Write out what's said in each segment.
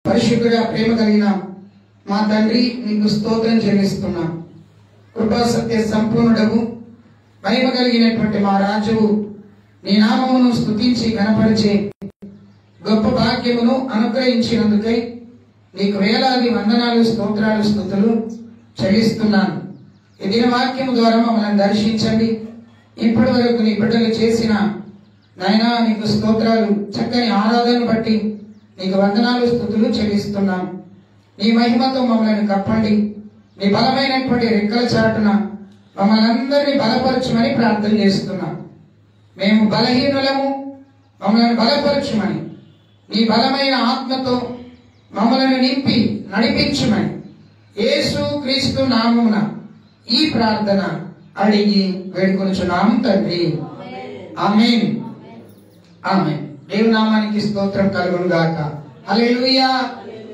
పరిశుద్ధుడా ప్రేమ కలిగిన మా తండ్రి నీకు స్తోత్రం చెల్లిస్తున్నాం. కృపా సత్య సంపూర్ణుడవు మహిమ కలిగినటువంటి మా రాజువు నీ నామమును స్తుతించి కనపరిచే గొప్ప భాగ్యమును అనుగ్రహించినందుకై నీకు వేలాది వందనాలు, స్తోత్రాలు, స్తుతులు చెల్లిస్తున్నాను. ఈ దిన వాక్యము ద్వారా మమ్మల్ని దర్శించండి. ఇప్పటి వరకు నీ బిడ్డలు చేసిన నాయనా నీకు స్తోత్రాలు, చక్కని ఆరాధన బట్టి నీకు వందనాలు, స్తుతులు చెల్లిస్తున్నాం. నీ మహిమతో మమ్మల్ని కప్పండి. నీ బలమైనటువంటి రెక్కల చాటున మమ్మల్ని అందరినీ బలపరచుమని ప్రార్థన చేస్తున్నాం. మేము బలహీనులము, మమ్మల్ని బలపరచుమని నీ బలమైన ఆత్మతో మమ్మల్ని నింపి నడిపించుమని యేసు క్రీస్తు నామమున ఈ ప్రార్థన అడిగి వేడుకొనుచున్నాం తండ్రి. ఆమేన్. ఆమేన్. దేవుని నామానికి స్తోత్రం కలుగును గాక. హల్లెలూయా.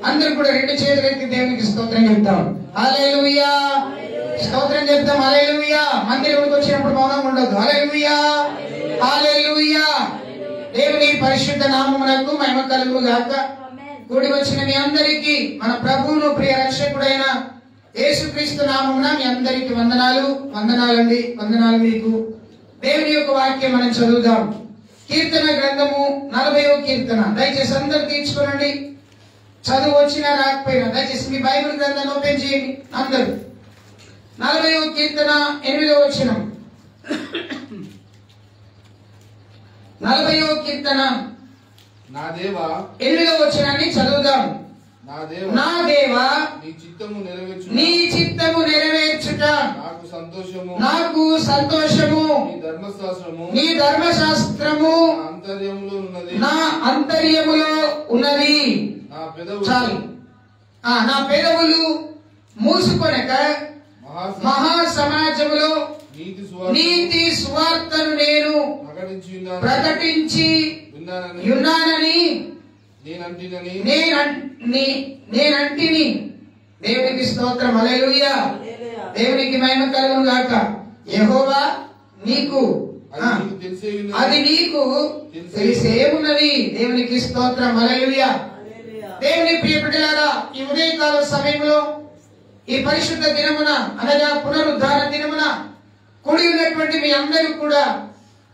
అందరూ కూడా రెండు చేతులు ఎత్తి దేవునికి స్తోత్రం చెప్తాం. హల్లెలూయా. స్తోత్రం చెప్తాం. హల్లెలూయా. మందిరంలోకి వచ్చినప్పుడు మౌనంగా ఉండొద్దు. హల్లెలూయా. హల్లెలూయా. దేవుని పరిశుద్ధ నామమునకు మహిమ కలుగును గాక. కూడి వచ్చిన మీ అందరికీ మన ప్రభువును ప్రియ రక్షకుడైన యేసుక్రీస్తు నామమున మీ అందరికీ వందనాలు. వందనాలండి. వందనాలు మీకు. దేవుని యొక్క వాక్యం మనం చదువుదాం. కీర్తన గ్రంథము 40వ కీర్తన. దయచేసి అందరు తీర్చుకోనండి. చదువు వచ్చినా రాకపోయినా దయచేసి మీ బైబిల్ గ్రంథాన్ని ఓపెన్ చేయండి అందరు. 40వ కీర్తన 8వ వచనం. 40వ కీర్తన నా దేవా 8వ వచనాన్ని చదువుదాం. నా దేవా నీ చిత్తము నెరవేర్చుట నాకు సంతోషము. నీ ధర్మశాస్త్రము నా అంతర్యములో ఉన్నది. చాలు. నా పెదవులు మూసుకొనక మహా సమాజములో నీతి సువార్తను నేను ప్రకటించి ఉన్నానని నేనంటిని. దేవునికి స్తోత్రం. హల్లెలూయా. దేవునికి మహిమ కలుగును గాక. యెహోవా నీకు అది నీకు తెలిసే ఉన్నది. దేవునికి స్తోత్రం. హల్లెలూయా. దేవుని ప్రియ బిడ్డలారా, ఈ ఉదయకాల సమయంలో ఈ పరిశుద్ధ దినమున అనగా పునరుద్ధార దినమున కూడి ఉన్నటువంటి మీ అందరూ కూడా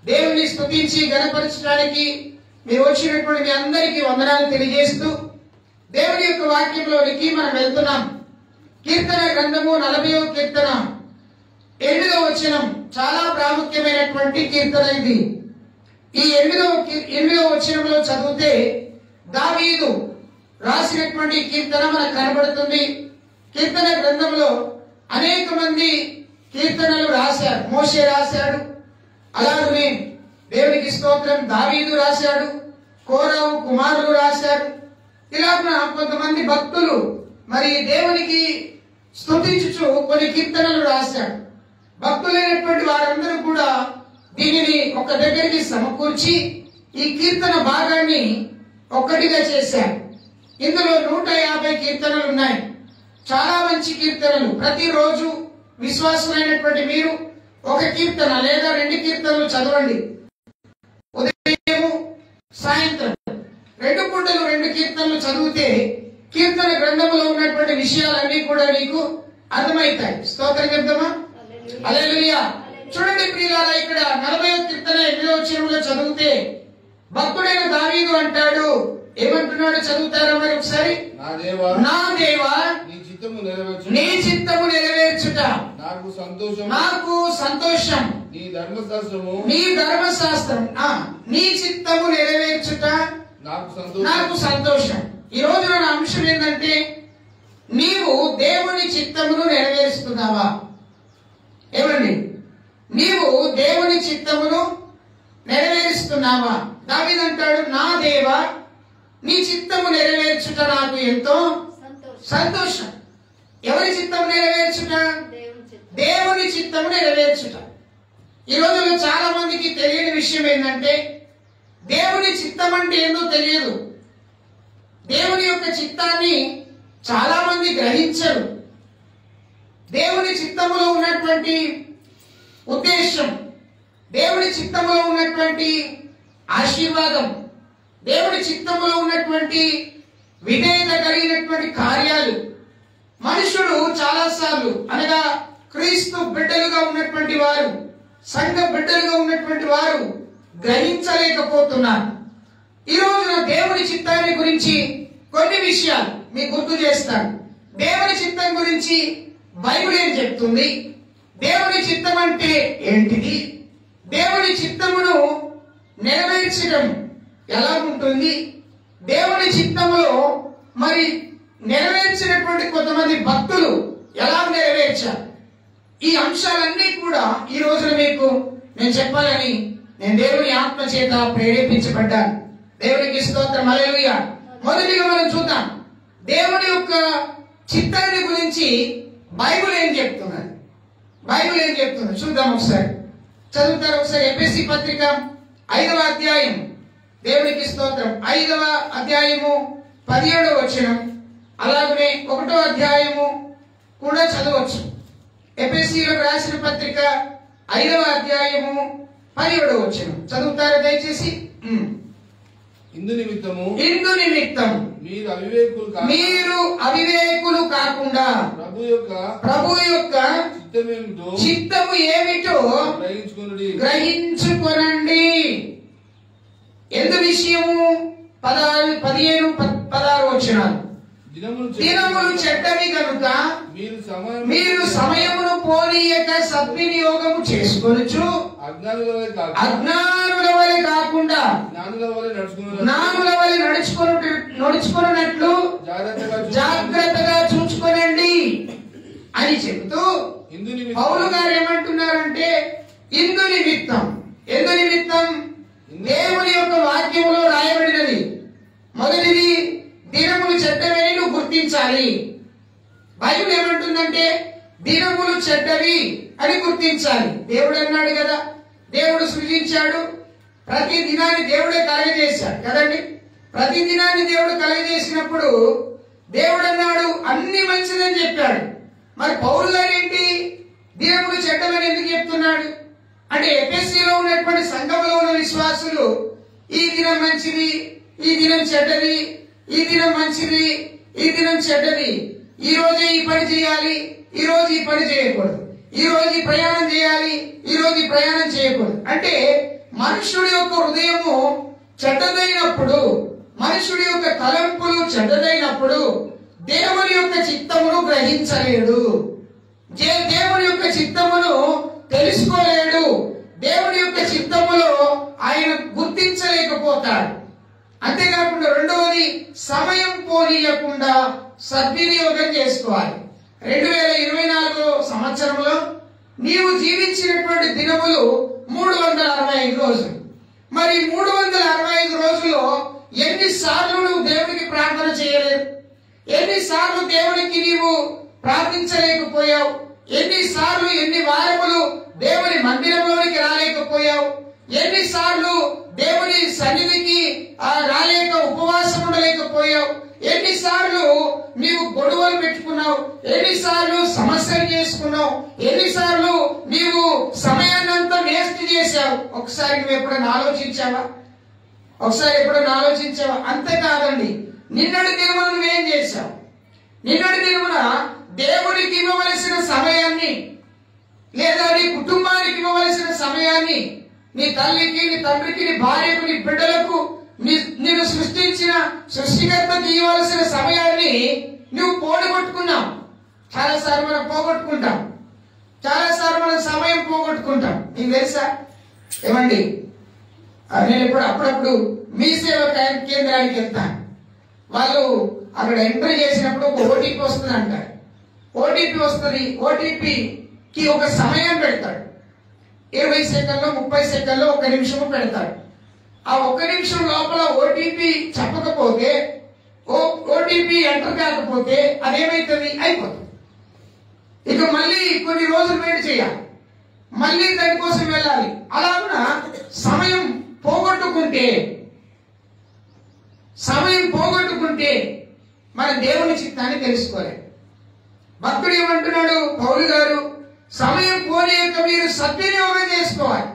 దేవుని స్తుతించి గణపరచడానికి మీరు వచ్చినటువంటి మీ అందరికీ వందనాలు తెలియజేస్తూ దేవుని యొక్క వాక్యంలోనికి మనం వెళ్తున్నాం. కీర్తన గ్రంథము 40వ కీర్తన 8వ వచనం చాలా ప్రాముఖ్యమైనటువంటి కీర్తన ఇది. ఈ 8వ వచనంలో చదివితే దావీదు రాసినటువంటి కీర్తన మనకు కనబడుతుంది. కీర్తన గ్రంథంలో అనేక మంది కీర్తనలు రాశారు. మోషే రాశాడు, అలాగే దేవునికి స్తోత్రం దావీదు రాశాడు, కోరావు కుమారులు రాశారు. ఇలా కొంతమంది భక్తులు మరి దేవునికి స్తుతించుచు కొన్ని కీర్తనలు రాశారు. భక్తులైనటువంటి వారందరూ కూడా దీనిని ఒక దగ్గరికి సమకూర్చి ఈ కీర్తన భాగాన్ని ఒక్కటిగా చేశారు. ఇందులో 150 కీర్తనలు ఉన్నాయి. చాలా మంచి కీర్తనలు. ప్రతిరోజు విశ్వాసులైనటువంటి మీరు ఒక కీర్తన లేదా 2 కీర్తనలు చదవండి. ఉదయం సాయంత్రం 2 పూటలు 2 కీర్తనలు చదివితే కీర్తన గ్రంథంలో ఉన్నటువంటి విషయాలన్నీ కూడా మీకు అర్థమవుతాయి. స్తోత్రం చెప్తామా? హల్లెలూయా. చూడండి ప్రియులారా, ఇక్కడ 40వ కీర్తన 8వ వచనంలో చదివితే భక్తుడైన దావీదు అంటాడు. ఏమంటున్నాడు చదువుతారా మరి ఒకసారి? నా దేవా నీ చిత్తము నెరవేర్చుట నాకు సంతోషం. నీ ధర్మశాస్త్రం నీ చిత్తము నెరవేర్చుట నాకు సంతోషం. ఈ రోజు నా అంశం ఏంటంటే, నీవు దేవుని చిత్తమును నెరవేరుస్తున్నావా? ఏమండి, నీవు దేవుని చిత్తమును నెరవేరుస్తున్నావా? దావీదు అంటాడు, నా దేవా నీ చిత్తము నెరవేర్చుట నాకు ఎంతో సంతోషం. ఎవరి చిత్తము నెరవేర్చుట? దేవుని చిత్తము నెరవేర్చుట. ఈ రోజుల్లో చాలా మందికి తెలియని విషయం ఏంటంటే, దేవుని చిత్తం అంటే ఏందో తెలియదు. దేవుని యొక్క చిత్తాన్ని చాలా మంది గ్రహించరు. దేవుని చిత్తములో ఉన్నటువంటి ఉద్దేశం, దేవుని చిత్తములో ఉన్నటువంటి ఆశీర్వాదం, దేవుని చిత్తములో ఉన్నటువంటి విధేయత జరిగినటువంటి కార్యాలు మనుషుడు చాలాసార్లు అనగా క్రీస్తు బిడ్డలుగా ఉన్నటువంటి వారు, సంఘ బిడ్డలుగా ఉన్నటువంటి వారు గ్రహించలేకపోతున్నారు. ఈ రోజున దేవుని చిత్తాన్ని గురించి కొన్ని విషయాలు మీకు గుర్తు చేస్తాను. దేవుని చిత్తం గురించి బైబిల్ ఏం చెప్తుంది, దేవుని చిత్తం అంటే ఏంటిది, దేవుని చిత్తమును నెరవేర్చడం ఎలా ఉంటుంది, దేవుని చిత్తములో మరి నెరవేర్చినటువంటి కొంతమంది భక్తులు ఎలా నెరవేర్చారు, ఈ అంశాలన్నీ కూడా ఈ రోజున మీకు నేను చెప్పాలని నేను దేవుని ఆత్మ చేత ప్రేరేపించబడ్డాను. దేవునికి స్తోత్రం, హల్లెలూయా. మొదటిగా మనం చూద్దాం దేవుని యొక్క చిత్తాన్ని గురించి బైబిల్ ఏం చెప్తున్నది. బైబిల్ ఏం చెప్తుంది చూద్దాం ఒకసారి. చదువుతారు ఒకసారి. ఎఫెసీ పత్రిక 5వ అధ్యాయం, దేవునికి స్తోత్రం, 5వ అధ్యాయము 17వ వచనం, అలాగనే 1వ అధ్యాయము కూడా చదవచ్చు. ఎఫెసీలకు రాసిన పత్రిక 5వ అధ్యాయము 17వ వచనం చదువుతారు దయచేసి. ఇందు నిమిత్తము మీరు అవివేకులు కాకుండా ప్రభు యొక్క చిత్తము ఏమిటో గ్రహించుకొనండి. ఎందు విషయము 15-16 వచనాలు. దినములు చెడ్డవి కనుక మీరు సమయమును పోనీయక సద్వినియోగము చేసుకొనుచు అజ్ఞానుల వలె కాకుండా జ్ఞానుల వలె నడుచుకున్నట్లు జాగ్రత్తగా చూచుకొనండి అని చెబుతూ పౌలు గారు ఏమంటున్నారంటే ఇందు నిమిత్తం. ఎందు నిమిత్తం? దేవుని యొక్క వాక్యములో రాయబడినది. మొదటిది దినములు చెడ్డవని నువ్వు గుర్తించాలి. బైబిల్ ఏమంటుందంటే దినములు చెడ్డవి అని గుర్తించాలి. దేవుడు అన్నాడు కదా, దేవుడు సృజించాడు, ప్రతి దినాన్ని దేవుడే కలగజేశాడు కదండి. ప్రతి దినాన్ని దేవుడు కలగజేసినప్పుడు దేవుడు అన్నాడు అన్ని మంచిదని చెప్పాడు. మరి పౌలు గారు ఏంటి దినములు చెడ్డవని ఎందుకు చెప్తున్నాడు అంటే ఎఫెసీలో ఉన్నటువంటి సంఘంలో ఉన్న విశ్వాసులు ఈ దినం మంచిది, ఈ దినం చెడ్డది, ఈ దినం మంచిది, ఈ దినం చెడ్డది, ఈ రోజే ఈ పని చేయాలి, ఈ రోజు ఈ పని చేయకూడదు, ఈ రోజు ఈ ప్రయాణం చేయాలి, ఈ రోజు ఈ ప్రయాణం చేయకూడదు. అంటే మనుషుడి యొక్క హృదయము చెడ్డదైనప్పుడు, మనుషుడి యొక్క తలంపులు చెడ్డదైనప్పుడు దేవుని యొక్క చిత్తమును గ్రహించలేడు, దేవుని యొక్క చిత్తమును తెలుసుకోలేడు, దేవుని యొక్క చిత్తములో ఆయన గుర్తించలేకపోతాడు. అంతేకాకుండా రెండవది సమయం పోనీయకుండా సద్వినియోగం చేసుకోవాలి. 2024 సంవత్సరంలో నీవు జీవించినటువంటి దినములు 365 రోజులు. మరి 365 రోజుల్లో ఎన్నిసార్లు నువ్వు దేవునికి ప్రార్థన చేయలేదు, ఎన్నిసార్లు దేవునికి నీవు ప్రార్థించలేకపోయావు, ఎన్నిసార్లు ఎన్ని వారములు దేవుని మందిరంలోనికి రాలేకపోయావు, ఎన్నిసార్లు దేవుని సన్నిధికి రాలేక ఉపవాసం ఉండలేకపోయావు, ఎన్నిసార్లు నీవు గొడవలు పెట్టుకున్నావు, ఎన్నిసార్లు సమస్యలు చేసుకున్నావు, ఎన్నిసార్లు నీవు సమయాన్నంతా వేస్ట్ చేశావు. ఒకసారి నువ్వు ఎప్పుడైనా ఆలోచించావా? ఒకసారి ఎప్పుడైనా ఆలోచించావా? అంతేకాదండి, నిన్నటి దినమున నువ్వేం చేశావు? నిన్నటి దినమున దేవునికి ఇవ్వవలసిన సమయాన్ని లేదా నీ కుటుంబానికి ఇవ్వవలసిన సమయాన్ని, నీ తల్లికి, నీ తండ్రికి, నీ భార్యకు, నీ బిడ్డలకు, నిన్ను సృష్టించిన సృష్టికర్తకి ఇవ్వవలసిన సమయాన్ని నువ్వు పోగొట్టుకున్నావు. చాలాసార్లు మనం పోగొట్టుకుంటాం, చాలాసార్లు మనం సమయం పోగొట్టుకుంటాం. నీకు తెలుసా ఏమండి, నేను అప్పుడప్పుడు మీ సేవ కేంద్రానికి వెళ్తాను. వాళ్ళు అక్కడ ఎంట్రీ చేసినప్పుడు ఒక ఓటీపీ వస్తుంది అంటారు. ఓటీపీ వస్తుంది, ఓటీపీకి ఒక సమయం పెడతాడు. 20 సెకండ్లు, 30 సెకండ్లు, 1 నిమిషము పెడతాడు. ఆ 1 నిమిషం లోపల ఓటీపీ చెప్పకపోతే, ఓటీపీ ఎంటర్ కాకపోతే అదేమైతుంది? అయిపోతుంది. ఇక మళ్ళీ కొన్ని రోజులు వెయిట్ చేయాలి, మళ్ళీ దానికోసం వెళ్ళాలి. అలాగున సమయం పోగొట్టుకుంటే మన దేవుని చిత్తాన్ని తెలుసుకోలేదు. భక్తుడు ఏమంటున్నాడు పౌలు గారు, సమయం పోనీయక మీరు సద్వినియోగం చేసుకోవాలి.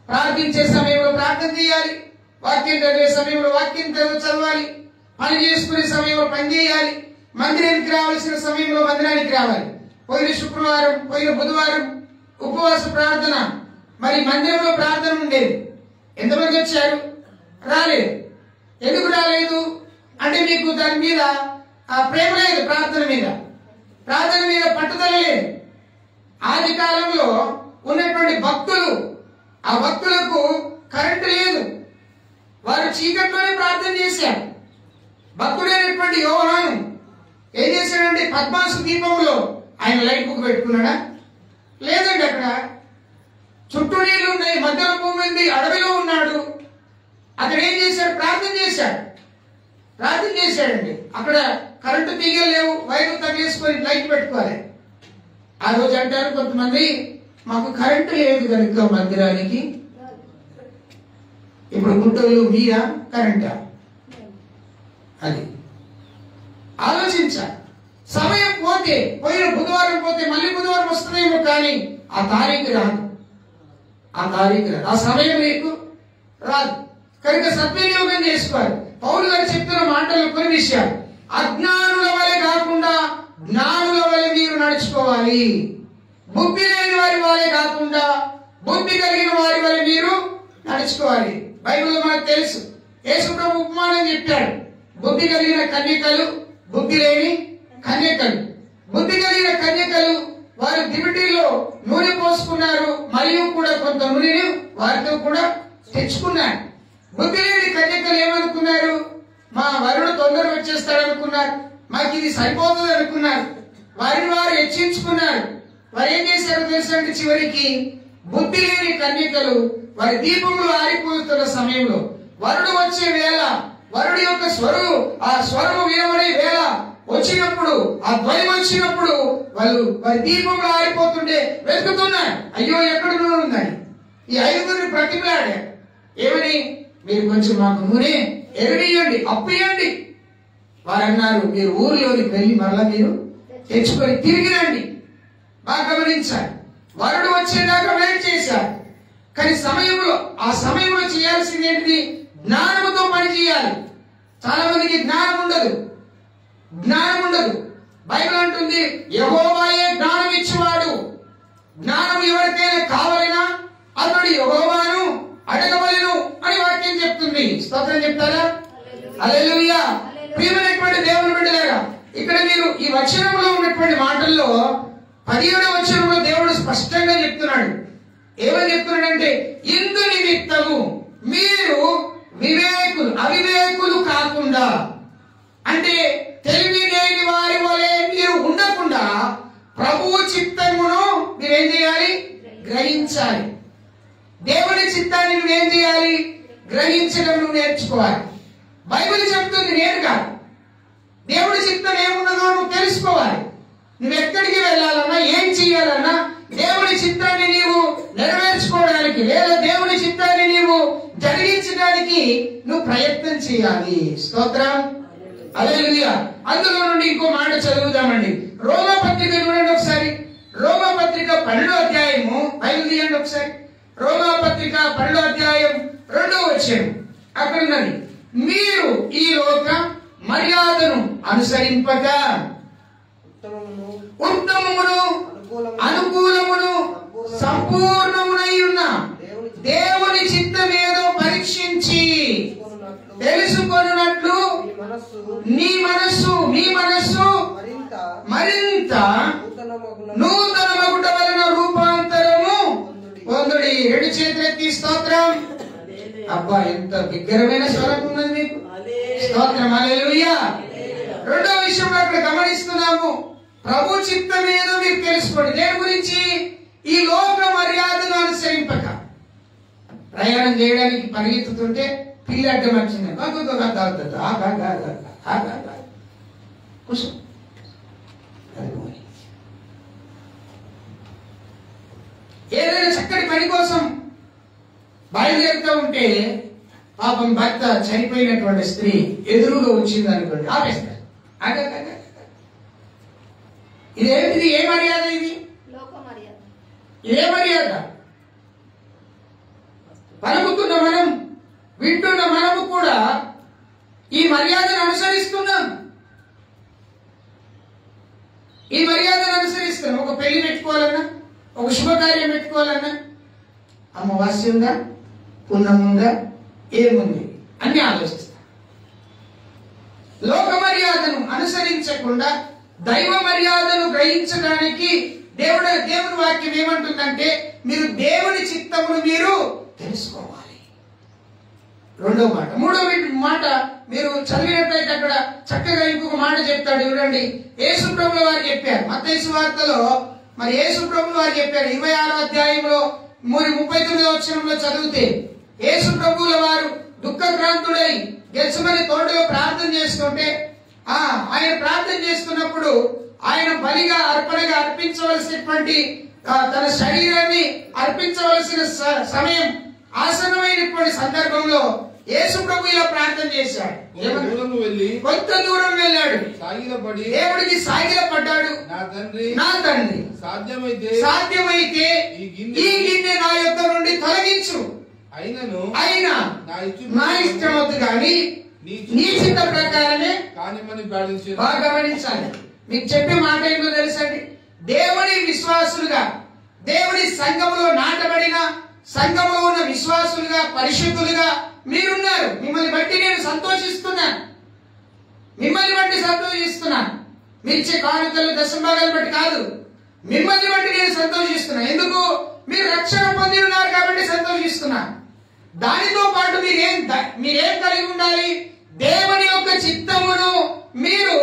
ప్రార్థించే సమయంలో ప్రార్థన చేయాలి, వాక్యం చదివే సమయంలో వాక్యం చదవాలి, పని చేసుకునే సమయంలో పని చేయాలి, మందిరానికి రావాల్సిన సమయంలో మందిరానికి రావాలి. పోయిన శుక్రవారం, పోయిన బుధవారం ఉపవాస ప్రార్థన, మరి మందిరంలో ప్రార్థన ఉండేది. ఎంతమంది వచ్చారు? రాలేదు. ఎందుకు రాలేదు అంటే మీకు దాని మీద ప్రేమ లేదు, ప్రార్థన మీద పట్టుదల లేదు. ఆది కాలంలో ఉన్నటువంటి భక్తులు, ఆ భక్తులకు కరెంటు లేదు, వారు చీకట్లోనే ప్రార్థన చేశారు. భక్తుడైనటువంటి యోహాను ఏం చేశాడంటే పద్మాసు దీపంలో ఆయన లైట్ బుక్ పెట్టుకున్నాడా? లేదండి. అక్కడ చుట్టూ నీళ్లు ఉన్నాయి, మధ్యలో భూమి ఉంది, అడవిలో ఉన్నాడు. అక్కడ ఏం చేశాడు? ప్రార్థన చేశాడండి. అక్కడ కరెంటు తీగలు లేవు, వైరు తగిలేసుకొని లైట్ పెట్టుకోవాలి. ఆ రోజు అంటారు కొంతమంది, మాకు కరెంటు లేదు కనుక మందిరానికి. ఇప్పుడు గుంటూరు మీరా కరెంటా? అది ఆలోచించాలి. సమయం పోతే, పోయిన బుధవారం పోతే మళ్ళీ బుధవారం వస్తుందేమో, కానీ ఆ తారీఖు రాదు, ఆ సమయం మీకు రాదు. కనుక సద్వినియోగం చేసుకోవాలి. పౌలు గారు చెప్తున్న మాటలు కొన్ని విషయాలు. అజ్ఞానుల వలె కాకుండా జ్ఞానుల వలె మీరు నడుచుకోవాలి. బుద్ధి లేని వారి వలె కాకుండా బుద్ధి కలిగిన వారి వలె మీరు నడుచుకోవాలి. బైబిల్లో మనకు తెలుసు, యేసు ప్రభు ఉపమానం చెప్పాడు. బుద్ధి కలిగిన కన్యకలు, బుద్ధి లేని కన్యకలు. బుద్ధి కలిగిన కన్యకలు వారు దివిటీలో నూనె పోసుకున్నారు, మరియు కూడా కొంత నూనెను వారితో కూడా తెచ్చుకున్నారు. బుద్ధి లేని కన్యకలు ఏమనుకున్నారు? మా వరుడు తొందరగా వచ్చేస్తాడు అనుకున్నారు, మాకు ఇది సరిపోతుంది అనుకున్నారు. వారిని వారు హెచ్చించుకున్నారు. వారు ఏం చేశారు తెలుసండి? చివరికి బుద్ధి లేని కన్యకలు వారి దీపంలో ఆరిపోతున్న సమయంలో, వరుడు వచ్చే వేళ, వరుడి యొక్క ఆ స్వరము వినబడే వేళ వచ్చినప్పుడు, ఆ ధ్వని వచ్చినప్పుడు వాళ్ళు వారి దీపంలో ఆరిపోతుంటే వెతుకుతున్నారు. అయ్యో ఎక్కడ నూనె ఉందని. ఈ ఐదుగురిని ప్రతిమలాడారు. ఏమని? మీరు కొంచెం మాకు నూనె ఎరడియండి, అప్పియండి. వారు అన్నారు, మీరు ఊరిలోనికి వెళ్ళి మరలా మీరు తెచ్చుకొని తిరిగి రండి. బాగా గమనించాలి. వరుడు వచ్చేదాకా వెయిట్ చేశారు. కానీ ఆ సమయంలో చేయాల్సింది ఏంటిది? జ్ఞానముతో పని చేయాలి. చాలా మందికి జ్ఞానం ఉండదు. బైబిల్ అంటుంది, యెహోవాయే జ్ఞానం ఇచ్చేవాడు. జ్ఞానం ఎవరికైనా కావాలన్నా అతడు యెహోవాను అడగవలెను అని వాక్యం చెప్తుంది. స్తోత్రం చెప్తారా? హల్లెలూయా. ప్రియమైనటువంటి దేవుని బిడ్డలారా, ఇక్కడ మీరు ఈ వచనంలో ఉన్నటువంటి మాటల్లో 17వ వచనంలో దేవుడు స్పష్టంగా చెప్తున్నాడు. ఏమని చెప్తున్నాడంటే, ఇందు నిమిత్తము మీరు అవివేకులు కాకుండా, అంటే తెలివి లేని వారి వలె మీరు ఉండకుండా ప్రభువు చిత్తమును మీరేం చేయాలి? గ్రహించాలి. దేవుని చిత్తాన్ని నువ్వేం చేయాలి? గ్రహించడం నువ్వు నేర్చుకోవాలి. బైబిల్ చెప్తుంది, నేను కాదు. దేవుడి చిత్తం ఏమున్నదో నువ్వు తెలుసుకోవాలి. నువ్వు ఎక్కడికి వెళ్ళాలన్నా, ఏం చేయాలన్నా దేవుడి చిత్తాన్ని నీవు నెరవేర్చుకోవడానికి, లేదా దేవుడి చిత్తాన్ని నీవు జరిగించడానికి నువ్వు ప్రయత్నం చేయాలి. స్తోత్రం. హల్లెలూయా. అందులో నుండి ఇంకో మాట చదువుదామండి. రోమా పత్రిక చూడండి ఒకసారి. రోమా పత్రిక 12వ అధ్యాయము బైబిల్ తీయండి ఒకసారి. రోమా పత్రిక 12వ అధ్యాయం 2వ వచనం అక్కడ ఉన్నది, మీరు ఈ లోక మర్యాదను అనుసరింపక ఉత్తమమును అనుకూలమును సంపూర్ణమునై ఉన్న దేవుని చిత్తమేదో పరీక్షించి తెలుసుకొనున్నట్లు మీ మనస్సు మరింత నూతనమగుట వలన రూపాంతరము పొందుడి. 2 చేతులెత్తి స్తోత్రం. అబ్బా, ఎంత బిగ్గరమైన స్వరం ఉన్నది మీకు. స్తోత్రం. హల్లెలూయా. రెండవ విషయంలో అక్కడ గమనిస్తున్నాము, ప్రభు చిత్తం ఏదో మీరు తెలుసుకోండి. దేని గురించి? ఈ లోక మర్యాదను అనుసరింపక. ప్రయాణం చేయడానికి పరిగెత్తుతుంటే పిల్లి అడ్డం వచ్చింది, ఏదైనా చక్కటి పని కోసం బయలుదేరుతూ ఉంటే పాపం భర్త చనిపోయినటువంటి స్త్రీ ఎదురుగా వచ్చింది అనుకోండి, ఆపేస్తారు. ఇదేమిటి? ఏ మర్యాద ఇది? ఏ మర్యాద? పలుకుతున్న మనం, వింటున్న మనము కూడా ఈ మర్యాదను అనుసరిస్తున్నాం. ఈ మర్యాదను అనుసరిస్తాను. ఒక పెళ్లి పెట్టుకోవాలన్నా, ఒక శుభకార్యం పెట్టుకోవాలన్నా అమావాస్య ఉందా, పుణ్యం ఉందా, ఏముంది అన్ని ఆలోచిస్తాను. లోక మర్యాదను అనుసరించకుండా దైవ మర్యాదను గ్రహించడానికి దేవుని వాక్యం ఏమంటుందంటే మీరు దేవుని చిత్తమును మీరు తెలుసుకోవాలి. రెండో మాట. మూడో మాట మీరు చదివినట్లయితే అక్కడ చక్కగా ఇంకొక మాట చెప్తాడు చూడండి. యేసు ప్రభువు వారు చెప్పారు మత్తయి సువార్తలో. మరి యేసు ప్రభువు వారు చెప్పారు 26వ అధ్యాయంలో 39వ వచనంలో చదివితే, యేసు ప్రభువుల వారు దుఃఖక్రాంతుడై గెత్సెమని తోటలో ప్రార్థన చేస్తుంటే ఆయన ప్రార్థన చేస్తున్నప్పుడు ఆయన బలిగా అర్పణగా అర్పించవలసినటువంటి తన శరీరాన్ని అర్పించవలసిన సమయం ఆసన్నమైనటువంటి సందర్భంలో యేసు ప్రభు ఇలా ప్రార్థన చేశాడు. కొంత దూరం వెళ్ళాడు, దేవుడికి సాగిలపడ్డాడు. నా తండ్రి సాధ్యమైతే ఈ గిన్నె నా యొక్క నుండి తొలగించు, అయినా నా ఇష్టం వద్దు కానీ నీ చిత్త ప్రకారమే బాగా గమనించాలి. మీకు చెప్పే మాట ఏంటో తెలుసండి. దేవుని విశ్వాసులుగా, దేవుని సంఘములో నాటబడిన, సంఘములో ఉన్న విశ్వాసులుగా, పరిశుద్ధులుగా మీరున్నారు. మిమ్మల్ని బట్టి నేను సంతోషిస్తున్నాను. మీరు ఇచ్చే కానుకలు దశంభాగాలు బట్టి కాదు, మిమ్మల్ని బట్టి నేను సంతోషిస్తున్నాను. ఎందుకు? మీరు రక్షణ పొంది ఉన్నారు కాబట్టి సంతోషిస్తున్నాను. దానితో పాటు మీరేం కలిగి ఉండాలి? దేవుని యొక్క చిత్తమును మీరు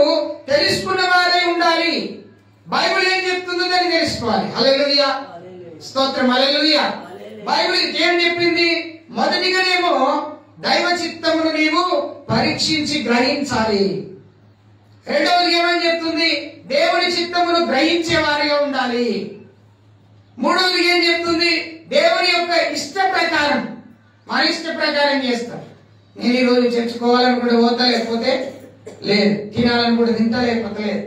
తెలుసుకున్న వారే ఉండాలి. బైబిల్ ఏం చెప్తుందో దాన్ని తెలుసుకోవాలి. హల్లెలూయా, స్తోత్రం, హల్లెలూయా. బైబిల్ ఏం చెప్పింది? మొదటిగానేమో దైవ చిత్తమును నీవు పరీక్షించి గ్రహించాలి. రెండవది ఏమని చెప్తుంది? దేవుని చిత్తమును గ్రహించే వారిగా ఉండాలి. మూడవది ఏం చెప్తుంది? దేవుని యొక్క ఇష్ట ప్రకారం, మన ఇష్ట ప్రకారం చేస్తాం. నేను ఈరోజు చర్చుకోవాలనుకుంటే పోతా, లేకపోతే లేదు. తినాలనుకుంటే తింటా, లేకపోతే లేదు.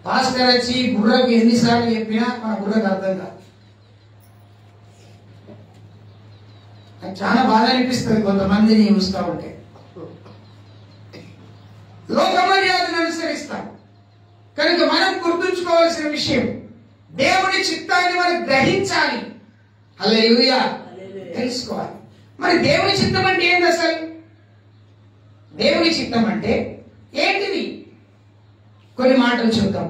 పాస్టర్ వచ్చి బుర్రకు ఎన్నిసార్లు చెప్పినా మన బుర్రకు అర్థం కాదు. నాకు చాలా బాధ అనిపిస్తుంది కొంతమందిని చూస్తూ ఉంటే. లోక మర్యాదను అనుసరిస్తాం. కనుక మనం గుర్తుంచుకోవాల్సిన విషయం, దేవుని చిత్తాన్ని మనం గ్రహించాలి. హల్లెలూయా, తెలుసుకోవాలి. మరి దేవుని చిత్తం అంటే ఏంటి అసలు? దేవుని చిత్తం అంటే ఏంటిది? కొన్ని మాటలు చూద్దాం.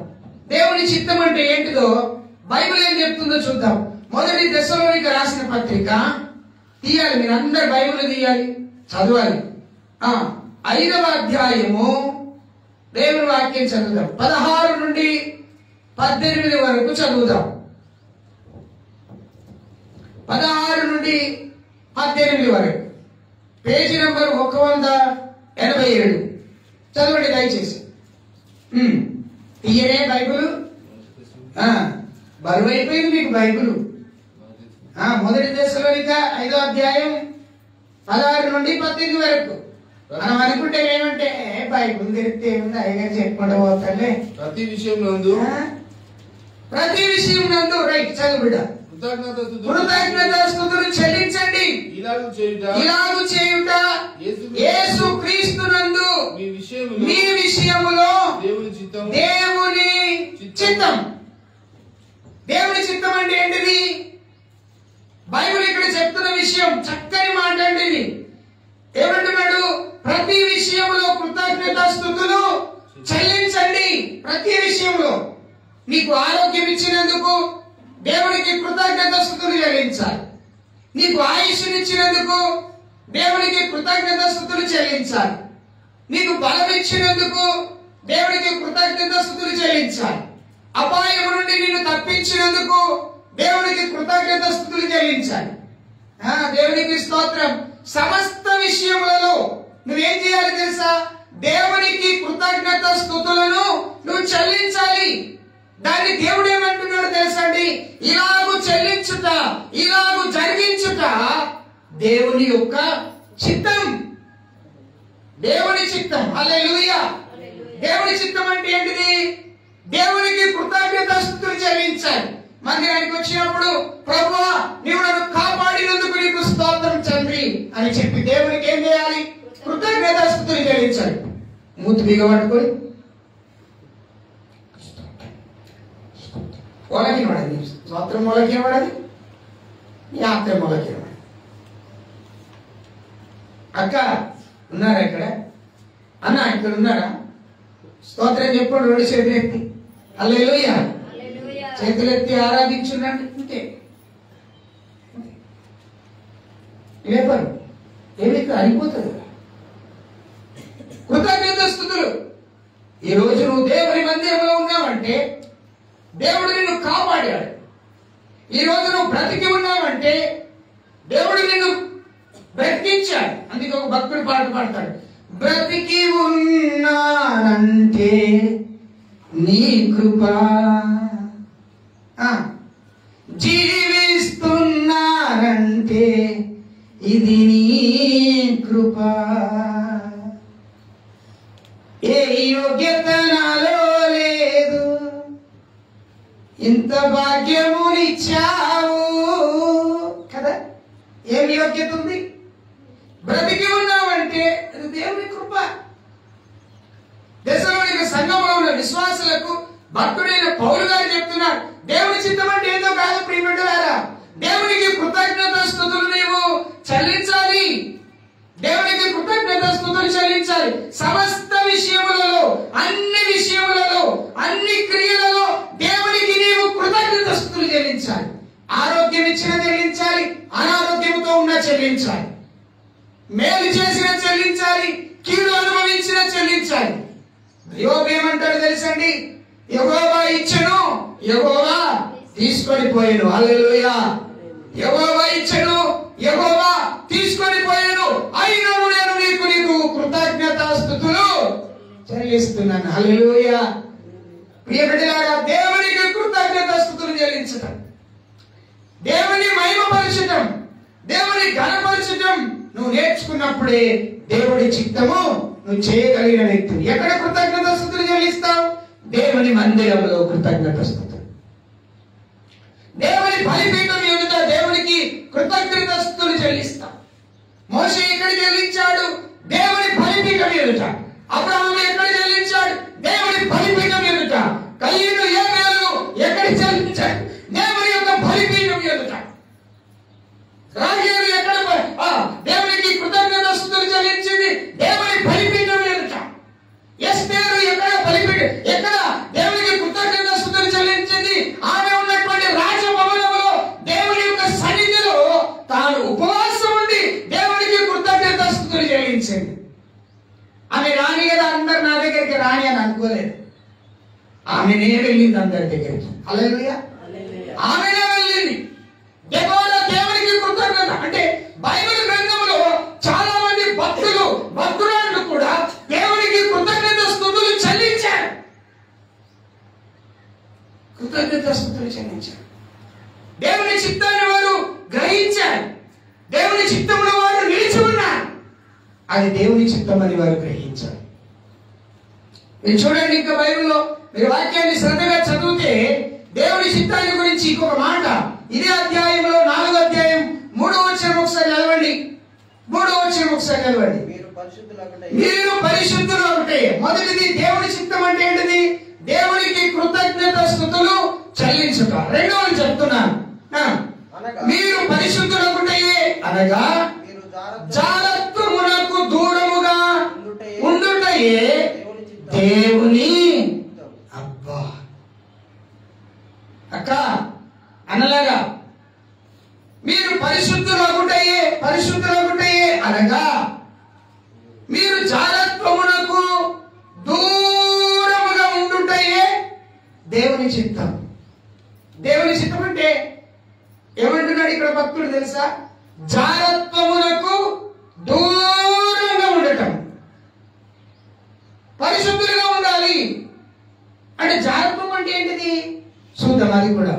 దేవుని చిత్తం అంటే ఏంటిదో బైబిల్ ఏం చెప్తుందో చూద్దాం. మొదటి దశలోనిక రాసిన పత్రిక తీయాలి. మీరు అందరు బైబిల్ తీయాలి, చదవాలి. 5వ అధ్యాయము దేవుని వాక్యం చదువుదాం. 16 నుండి 18 వరకు చదువుదాం. 16 నుండి 18 వరకు, పేజీ నంబర్ 187. చదవండి దయచేసి. తీయనే బైబిల్ బరువు అయిపోయింది మీకు బైబిల్. మొదటి దశలోనిక 5వ అధ్యాయం 16 నుండి 18 వరకు. మనం అనుకుంటే ఏమంటే బైబిల్ తెరిస్తే ఏముంది, అయ్యగారు చెప్పుకుంటూ పోతాలే. ప్రతి విషయం నందు రైట్ చదువు బిడ్డ. కృతజ్ఞతాస్తుతులు చెల్లించండి. ఇలాగు చేయుట యేసు క్రీస్తునందు మీ విషయములో దేవుని చిత్తం. దేవుని చిత్తం అంటే ఏంటిది? బైబిల్ ఇక్కడ చెప్తున్న విషయం చక్కని మాట అండి. ఇది ఏమంటున్నాడు? ప్రతి విషయంలో కృతజ్ఞతాస్తుతులు చెల్లించండి. ప్రతి విషయంలో నీకు ఆరోగ్యం ఇచ్చినందుకు దేవునికి కృతజ్ఞతాస్తుతులు చెల్లించాలి. నీకు ఆయుష్నిచ్చినందుకు దేవునికి కృతజ్ఞతాస్తుతులు చెల్లించాలి. నీకు బలం ఇచ్చినందుకు దేవునికి కృతజ్ఞతాస్తుతులు చెల్లించాలి. అపాయం నుండి నిన్ను తప్పించినందుకు దేవునికి కృతజ్ఞతాస్తుతులు చెల్లించాలి. దేవునికి స్తోత్రం. సమస్త విషయములలో నువ్వేం చేయాలి తెలుసా? దేవునికి కృతజ్ఞతాస్తుతులను నువ్వు చెల్లించాలి. దాన్ని దేవుడు ఏమంటున్నాడు తెలుసా అండి? ఇలాగు చెల్లించుట, ఇలాగు జరిగించుట దేవుని యొక్క చిత్తం. దేవుని చిత్తం. హల్లెలూయా. దేవుని చిత్తం అంటే ఏంటిది? దేవునికి కృతజ్ఞతాస్తుతులు చెల్లించాలి. మందిరానికి వచ్చినప్పుడు ప్రభువా నీవు నన్ను కాపాడినందుకు నీకు స్తోత్రం తండ్రి అని చెప్పి దేవునికి ఏం చేయాలి? కృతజ్ఞతాస్తుతులు చెల్లించాలి. మూతి బిగబట్టుకొని మొలకిన పడది, స్తోత్రం మొలకిన పడది, యాత్ర మొలకిన పడది. అక్క ఉన్నారా ఇక్కడ? అన్న ఇక్కడ ఉన్నారా? స్తోత్రం చెప్పండి. 2 చేతులు ఎత్తి హల్లెలూయా చేతులు ఎత్తి ఆరాధించున్నాడు. ఇంకే లేపరు ఏమి అయిపోతుంది. కృతజ్ఞతాస్తుతులు. ఈ రోజు నువ్వు దేవుని మందిరంలో ఉన్నావంటే దేవుడు నిన్ను కాపాడాడు. ఈ రోజు నువ్వు బ్రతికి ఉన్నావంటే దేవుడు నిన్ను బ్రతికించాడు. అందుకే ఒక భక్తుడు పాట పాడతాడు, బ్రతికి ఉన్నానంటే నీ కృపా, జీవిస్తున్నానంటే ఇది నీ కృపా, ఏ యోగ్యత నాలో లేదు, ఇంత భాగ్యమునిచ్చావు కదా. ఏమి యోగ్యత ఉంది? బ్రతికి ఉన్నావంటే అది దేవుని కృప. దశలోని సంఘంలో ఉన్న విశ్వాసులకు భక్తుడైన పౌలు గారు చెప్తున్నారు, దేవుని చిత్తం అంటే ఏదో కాదు ప్రియమిత్రులారా, దేవునికి కృతజ్ఞతాస్తుతులు నీవు చెల్లించాలి. దేవునికి కృతజ్ఞతాస్తుతులు చెల్లించాలి. సమస్త విషయములలో, అన్ని విషయములలో, అన్ని క్రియలలో దేవునికి నీవు కృతజ్ఞతాస్తుతులు చెల్లించాలి. ఆరోగ్యం ఇచ్చిన చెల్లించాలి, అనారోగ్యంతో ఉన్న చెల్లించాలి, మేలు చేసిన చెల్లించాలి, కీడు అనుభవించిన చెల్లించాలి. యోబు ఏమంటాడు తెలుసండి, యెహోవా ఇచ్చెను, యెహోవా తీసుకొని పోయెను. హల్లెలూయా. యెహోవా ఇచ్చెను, యెహోవా తీసుకొని పోయెను, అయినను నేను నీకు కృతజ్ఞతాస్తుతులు చెల్లిస్తున్నాను. హల్లెలూయా. ప్రియ బిడ్డలారా, దేవునికి కృతజ్ఞతాస్తుతులు చెల్లించటం, దేవుని మహిమపరచటం, దేవుని ఘనపరచటం నువ్వు నేర్చుకున్నప్పుడే దేవుడి చిత్తము నువ్వు చేయగలిగిన వ్యక్తిని. ఎక్కడ కృతజ్ఞతాస్తుతులు చెల్లిస్తావు? దేవుని మందిరంలో కృతజ్ఞతాస్తుతులు. దేవుని బలిపీఠం ఎదుట దేవునికి కృతజ్ఞతాస్తుతులు చెల్లిస్తాం. మోషే ఎక్కడ చెల్లించాడు? దేవుని బలిపీఠం ఎదుట. అబ్రహాము ఎక్కడ చెల్లించాడు? దేవుని బలిపీఠం ఎదుట. కయీను హేబెలు ఎక్కడ చెల్లించాడు? దేవుని యొక్క బలిపీఠం ఎదుట. రాహేలు ఎక్కడ దేవునికి కృతజ్ఞతాస్తుతులు చెల్లించింది? దేవుని బలిపీఠం ఎదుట. ఎస్తేరు ఎక్కడ బలిపీఠం, ఎక్కడ దేవునికి కృతజ్ఞతాస్తుతులు చెల్లించింది? ఆమె ఉన్నటువంటి రాజభవనంలో దేవుని యొక్క సన్నిధిలో తాను ఉపవాసం ఉండి దేవునికి కృతజ్ఞతాస్తుతులు చెల్లించింది. ఆమె రాణి కదా, అందరు నా దగ్గరికి రాణి అని అనుకోలేదు. ఆమెనే వెళ్ళింది అందరి దగ్గరికి. హల్లెలూయా. ఆమెనే వెళ్ళింది. దెబోరా దేవునికి కృతజ్ఞత అంటే బైబిల్ గ్రంథంలో చాలా మంది భక్తురాళ్ళు కూడా దేవునికి కృతజ్ఞతాస్తుతులు చెల్లించారు. కృతజ్ఞతాస్తుతులు చెల్లించారు. దేవుని చిత్తాన్ని వారు గ్రహించారు. దేవుని చిత్తంలో వారు నిలిచి ఉన్నారు. అది దేవుని చిత్తం అని వారు గ్రహించారు. మీరు చూడండి, ఇంకా బైబిల్లో మీరు వాక్యాన్ని శ్రద్ధగా చదివితే దేవుని చిత్తాన్ని గురించి ఇంకొక మాట ఇదే అధ్యాయంలో 4వ అధ్యాయం 3వ వచనం ఒకసారి చదవండి. 3వ వచనం ఒకసారి చదవండి. మీరు పరిశుద్ధులు ఒకటే. మొదటిది దేవుని చిత్తం అంటే ఏంటిది? దేవునికి కృతజ్ఞతాస్తుతులు చెల్లించుట. రెండవది చెప్తున్నాను, మీరు పరిశుద్ధులు ఒకటే అనగా జారత్వమునకు దూరముగా ఉండుటయే దేవుని. అబ్బా అక్క అనలాగా మీరు పరిశుద్ధులగుటయే అనగా మీరు జారత్వమునకు దూరముగా ఉండుటయే దేవుని చిత్తం. దేవుని చిత్తం అంటే ఏమంటున్నాడు ఇక్కడ భక్తుడు తెలుసా? జారత్వమునకు దూరంగా ఉండటం. పరిశుద్ధులుగా ఉండాలి అంటే జారత్వం అంటే ఏంటిది? చూద్దాం అది కూడా.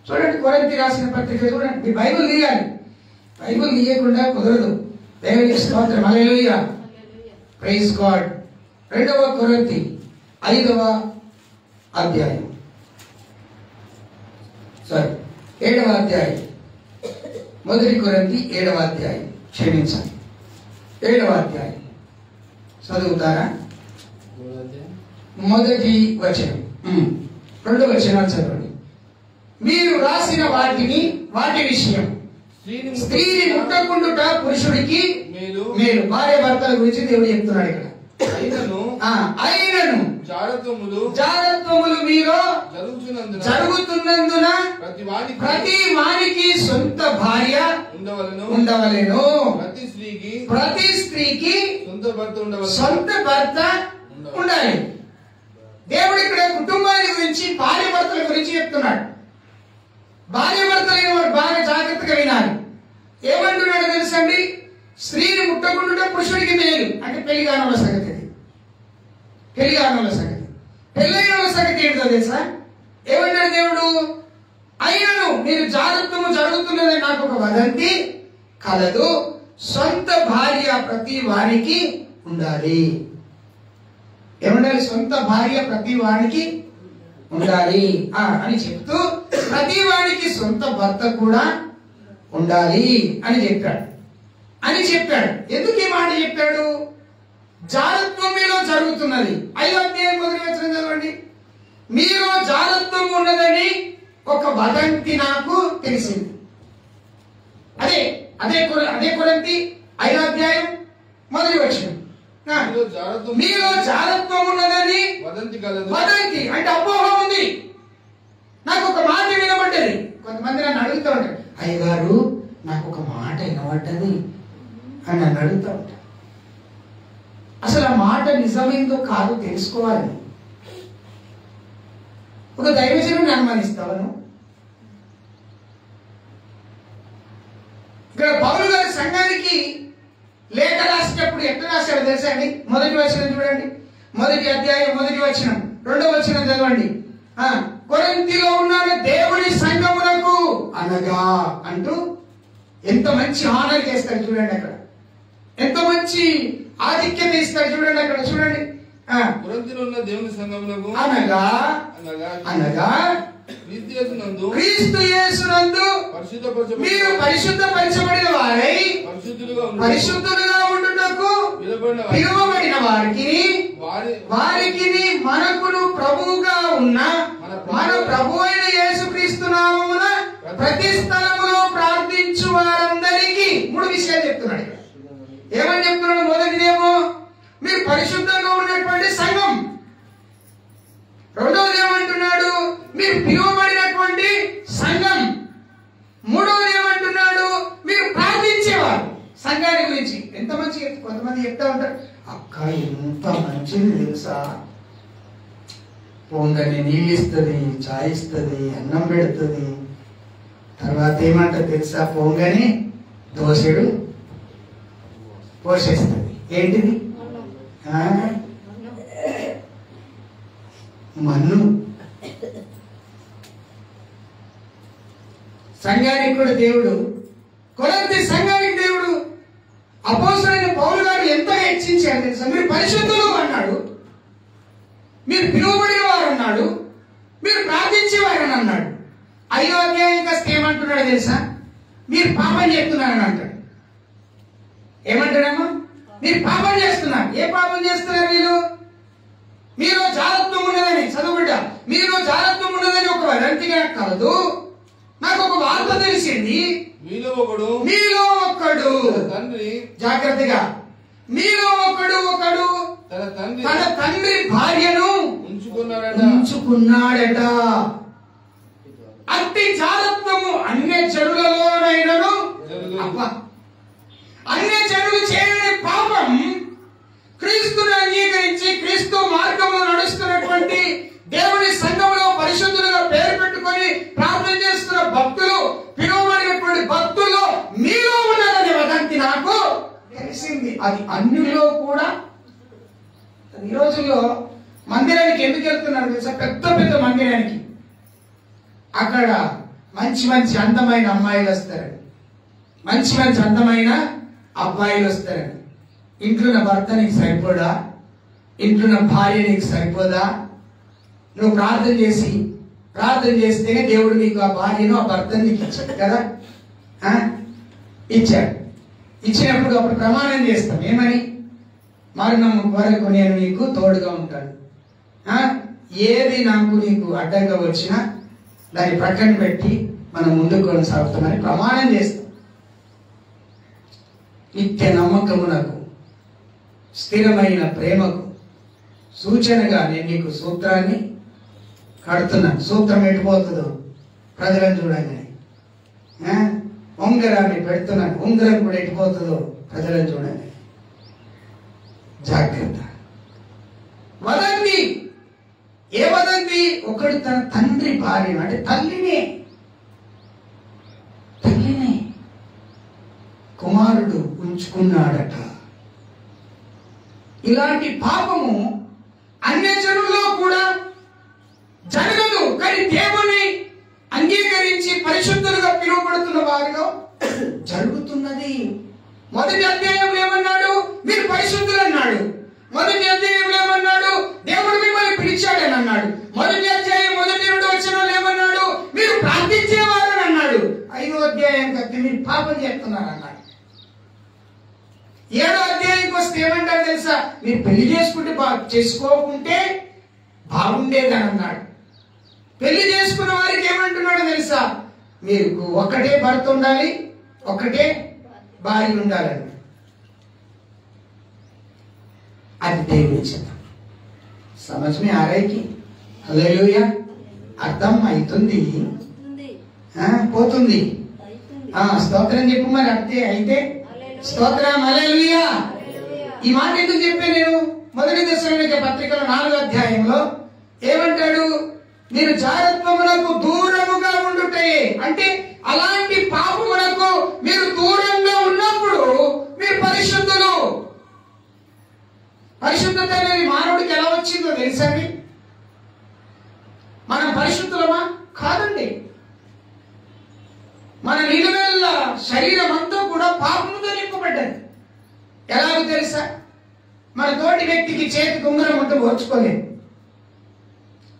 చూడండి, కొరింథీ రాసిన పత్రిక చూడండి. మీ బైబిల్ తీయాలి. బైబిల్ తీయకుండా కుదరదు. దేవునికి స్తోత్రం. హల్లెలూయా. Praise God. 2వ కొరింథీ 5వ అధ్యాయం, 7వ అధ్యాయం. 1 కొరింథీ 7వ అధ్యాయం, క్షమించాలి 7వ అధ్యాయం చదువుతారా? 1వ వచనం 2 వచనాలు చదవండి. మీరు రాసిన వాటి విషయం స్త్రీని ముట్టకుండుట పురుషుడికి మేలు. భార్య భర్తల గురించి దేవుడు చెప్తున్నాడు ఇక్కడ. అయినను జారత్వములు మీలో జరుగుతున్నందున ప్రతి వానికి సొంత భార్య ఉండవలెను. ప్రతి స్త్రీకి సొంత భర్త ఉండాలి. దేవుడు ఇక్కడ కుటుంబాల గురించి భార్య భర్తల గురించి చెప్తున్నాడు. భార్య భర్తలైన వారు బాగా జాగ్రత్తగా వినాలి. ఏమంటున్నాడు తెలుసండి? స్త్రీని ముట్టకుండా పురుషుడికి మేలు అంటే పెళ్లిగానోళ్ళ సంగతి. పెళ్లిగానోళ్ళ సంగతి, పెళ్ళైన వాళ్ళ సంగతి ఏంటో తెలుసా? ఏమంటాడు దేవుడు? అయినను మీరు జాగ్రత్తము జరుగుతున్నది నాకు ఒక వదంతి కలదు, సొంత భార్య ప్రతి వారికి ఉండాలి. ఏమండాలి? సొంత భార్య ప్రతి వారికి ఉండాలి అని చెప్తూ ప్రతి వారికి సొంత భర్త కూడా ఉండాలి అని చెప్పాడు. ఎందుకు ఈ మాట చెప్పాడు? జారత్వం మీలో జరుగుతున్నది. 5వ అధ్యాయం 1వ వచనం చదవండి. మీలో జారత్వం ఉన్నదని ఒక వదంతి నాకు తెలిసింది. అదే కొరింథీ 5వ అధ్యాయం 1వ వచనం. మీలో జారత్వం ఉన్నదని వదంతి అంటే అపోహ ఉంది. నాకు ఒక మాట వినబడ్డది. కొంతమంది నన్ను అడుగుతూ ఉంటారు, అయ్యగారు నాకు ఒక మాట వినబడ్డది అని నన్ను అడుగుతూ ఉంటారు. అసలు ఆ మాట నిజమైందో కాదో తెలుసుకోవాలి. ఒక దైవజనుడిని అనుమానిస్తావను. ఇక్కడ పౌలు గారి సంఘానికి లేఖ రాసేటప్పుడు ఎట్లా రాశాడో తెలుసా అండి? 1వ వచనం చూడండి. 1వ అధ్యాయం 1వ వచనం 2వ వచనం చదవండి. కొరింథీలో ఉన్న దేవుని సంఘములకు అనగా అంటూ ఎంత మంచి ఆనర్ చేస్తాడు చూడండి. అక్కడ ఎంత మంచి ఆధిక్యత ఇస్తాడు చూడండి. అక్కడ చూడండి. కొరింథీలో ఉన్న దేవుని సంఘములకు అనగా క్రీస్తు యేసునందు మీరు పరిశుద్ధపరచబడిన వారై పరిశుద్ధులుగా ఉండుటకు పిలువబడిన వారికి మనకును ప్రభువుగా ఉన్న మన ప్రభు అయిన యేసుక్రీస్తు నామమున ప్రతి స్థలములో ప్రార్థించు వారందరికీ 3 విషయాలు చెప్తున్నాడు. ఏమని చెప్తున్నాడు? మొదటిదేమో మీరు పరిశుద్ధంగా ఉన్నటువంటి సంఘం. రెండవది ఏమంటున్నాడు? మీరు పిలువబడినటువంటి సంఘం. మూడవది ఏమంటున్నాడు? మీరు ప్రార్థించేవారు. సంఘాన్ని గురించి ఎంత మంచి కొంతమంది చెప్తా ఉంటారు, అక్క ఎంత మంచిది తెలుసా, పొంగని నీళ్ళు ఇస్తుంది, చాయ్ ఇస్తుంది, అన్నం పెడుతుంది, తర్వాత ఏమంటారు తెలుసా, పొంగని దోసెడు పోషిస్తుంది. ఏంటిది? మన్ను. సంఘానికి కూడా దేవుడు, కొరింథీ సంఘానికి దేవుడు అపోస్తలుడైన పౌలు గారు ఎంతగా హెచ్చించారు తెలుసా? మీరు పరిశుద్ధులు అన్నాడు, మీరు పిలువబడిన వారు అన్నాడు, మీరు ప్రార్థించేవారని అన్నాడు. 5వ అధ్యాయం కాస్త ఏమంటున్నాడు తెలుసా? మీరు పాపం చేస్తున్నారని అంటాడు. ఏమంటాడేమో? మీరు పాపం చేస్తున్నారు. ఏ పాపం చేస్తున్నారు వీళ్ళు? మీలో జారత్వం ఉన్నదని చదువుబిడ్డ, మీలో జారత్వం ఉన్నదని ఒక వదంతిగా కలదు. నాకు ఒక వార్త తెలిసింది. మీలో ఒకడు తండ్రి, జాగ్రత్తగా, మీలో ఒకడు తన తండ్రి భార్యను ఉంచుకున్నాడట. అట్టి జారత్వము అన్య జనులలోనైనను, అన్య జనులు చేయని పాపం క్రీస్తును అంగీకరించి క్రీస్తు మార్గంలో నడుస్తున్నటువంటి దేవుని సంఘంలో పరిశుద్ధులుగా పేరు పెట్టుకొని ప్రార్థన చేస్తున్న భక్తులు, పిలువబడినటువంటి భక్తులు మీలో ఉన్నదని వదంతి నాకు తెలిసింది. అది అన్యుల్లో కూడా. ఈ రోజుల్లో మందిరానికి ఎందుకు వెళ్తున్నారు తెలుసా? పెద్ద పెద్ద మందిరానికి. అక్కడ మంచి మంచి అందమైన అమ్మాయిలు వస్తారండి, మంచి మంచి అందమైన అబ్బాయిలు వస్తారండి. ఇంట్లో నా భర్త నీకు సరిపోదా? ఇంట్లో నా భార్య నీకు సరిపోదా? నువ్వు ప్రార్థన చేస్తేనే దేవుడు నీకు ఆ భార్యను ఆ భర్తను నీకు ఇచ్చాడు కదా. ఇచ్చాడు. ఇచ్చినప్పుడు అప్పుడు ప్రమాణం చేస్తాం ఏమని? మరణం వరకు నేను నీకు తోడుగా ఉంటాను, ఏది నీకు అడ్డంగా వచ్చినా దాన్ని ప్రక్కన పెట్టి మనం ముందుకు కొనసాగుతామని ప్రమాణం చేస్తాం. నిత్య నమ్మకమునకు, స్థిరమైన ప్రేమకు సూచనగా నేను నీకు సూత్రాన్ని కడుతున్నాను. సూత్రం ఎటుపోతుందో ప్రజలను చూడండి. ఉంగరాన్ని పెడుతున్నాను, ఉంగరం కూడా ఎటుపోతుందో ప్రజలను చూడండి. జాగ్రత్త. వదంతి, ఏ వదంతి? ఒకడు తన తండ్రి భార్యను, అంటే తల్లినే కుమారుడు ఉంచుకున్నాడట. ఇలాంటి పాపము అన్యజనుల్లో కూడా జరగదు, కానీ దేవుని అంగీకరించి పరిశుద్ధులుగా పిలువబడుతున్న వారిలో జరుగుతున్నది. మొదటి అధ్యాయంలో ఏమన్నాడు? మీరు పరిశుద్ధులు అన్నాడు. మొదటి అధ్యాయంలో ఏమన్నాడు? దేవుడు మిమ్మల్ని పిలిచాడని అన్నాడు. మొదటి అధ్యాయం 1-2 వచనాలు ఏమన్నాడు? మీరు ప్రార్థించేవారని అన్నాడు. 5వ అధ్యాయం కట్టి మీరు పాపం చేస్తున్నారు అన్నాడు. 7వ అధ్యాయానికి వస్తే ఏమంటారు తెలుసా? మీరు పెళ్లి చేసుకోకుంటే బాగుండేదని అన్నాడు. పెళ్లి చేసుకున్న వారికి ఏమంటున్నాడు తెలుసా? మీరు ఒక్కటే భర్త ఉండాలి, ఒక్కటే భార్య ఉండాలని. అది దేవుని చిత్తం. సమజ్మే ఆరాయికి హల్లెలూయా అర్థం అవుతుంది, పోతుంది. స్తోత్రం చెప్పు. మరి అంతే అయితే స్తోత్రం హల్లెలూయా. ఈ మాట ఎందుకు చెప్పే నేను? మొదటి దశలోనికే పత్రికలో 4వ అధ్యాయంలో ఏమంటాడు? మీరు జాగ్రత్తమునకు దూరముగా ఉండుటే, అంటే అలాంటి పాపమునకు మీరు దూరంగా ఉన్నప్పుడు మీరు పరిశుద్ధులు. పరిశుద్ధత అనేది మానవుడికి ఎలా వచ్చిందో తెలుసండి? మనం పరిశుద్ధులమా? కాదండి. మన నిలువెల్ల శరీరం అంతా కూడా పాపముతో నింపబడ్డది. ఎలాగో తెలుసా? మన తోటి వ్యక్తికి చేతికి ఉంగరం ఉంటే ఓర్చుకోలేదు.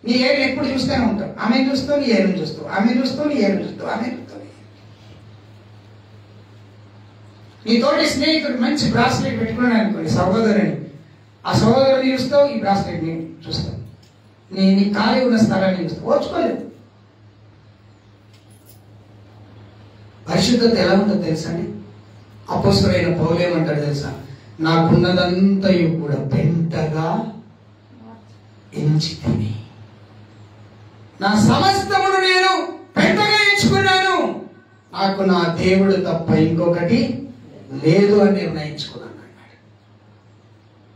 నీ ఏరు ఎప్పుడు చూస్తూనే ఉంటావు. ఆమె చూస్తావు, నీ ఏరుని చూస్తావు, ఆమె చూస్తావు, నీ ఏరుని చూస్తావు, ఆమె చూస్తావు. నీ తోటి స్నేహితుడు మంచి బ్రాస్లెట్ పెట్టుకున్నాడు అనుకోండి, సహోదరుని, ఆ సహోదరుని చూస్తావు, ఈ బ్రాస్లెట్ ని చూస్తావు, నీ ఖాళీ ఉన్న స్థలాన్ని చూస్తావు, ఓర్చుకోలేదు. పరిశుద్ధత ఎలా ఉంటుందో తెలుసా అండి? అపోస్తలుడైన పౌలు ఏమంటాడు తెలుసా? నాకున్నదంతయు కూడా పెంటగా ఎంచితిని, నా సమస్తమును నేను పెంటగా ఎంచుకున్నాను, నాకు నా దేవుడు తప్ప ఇంకొకటి లేదు అని నిర్ణయించుకున్నాను అన్నాడు.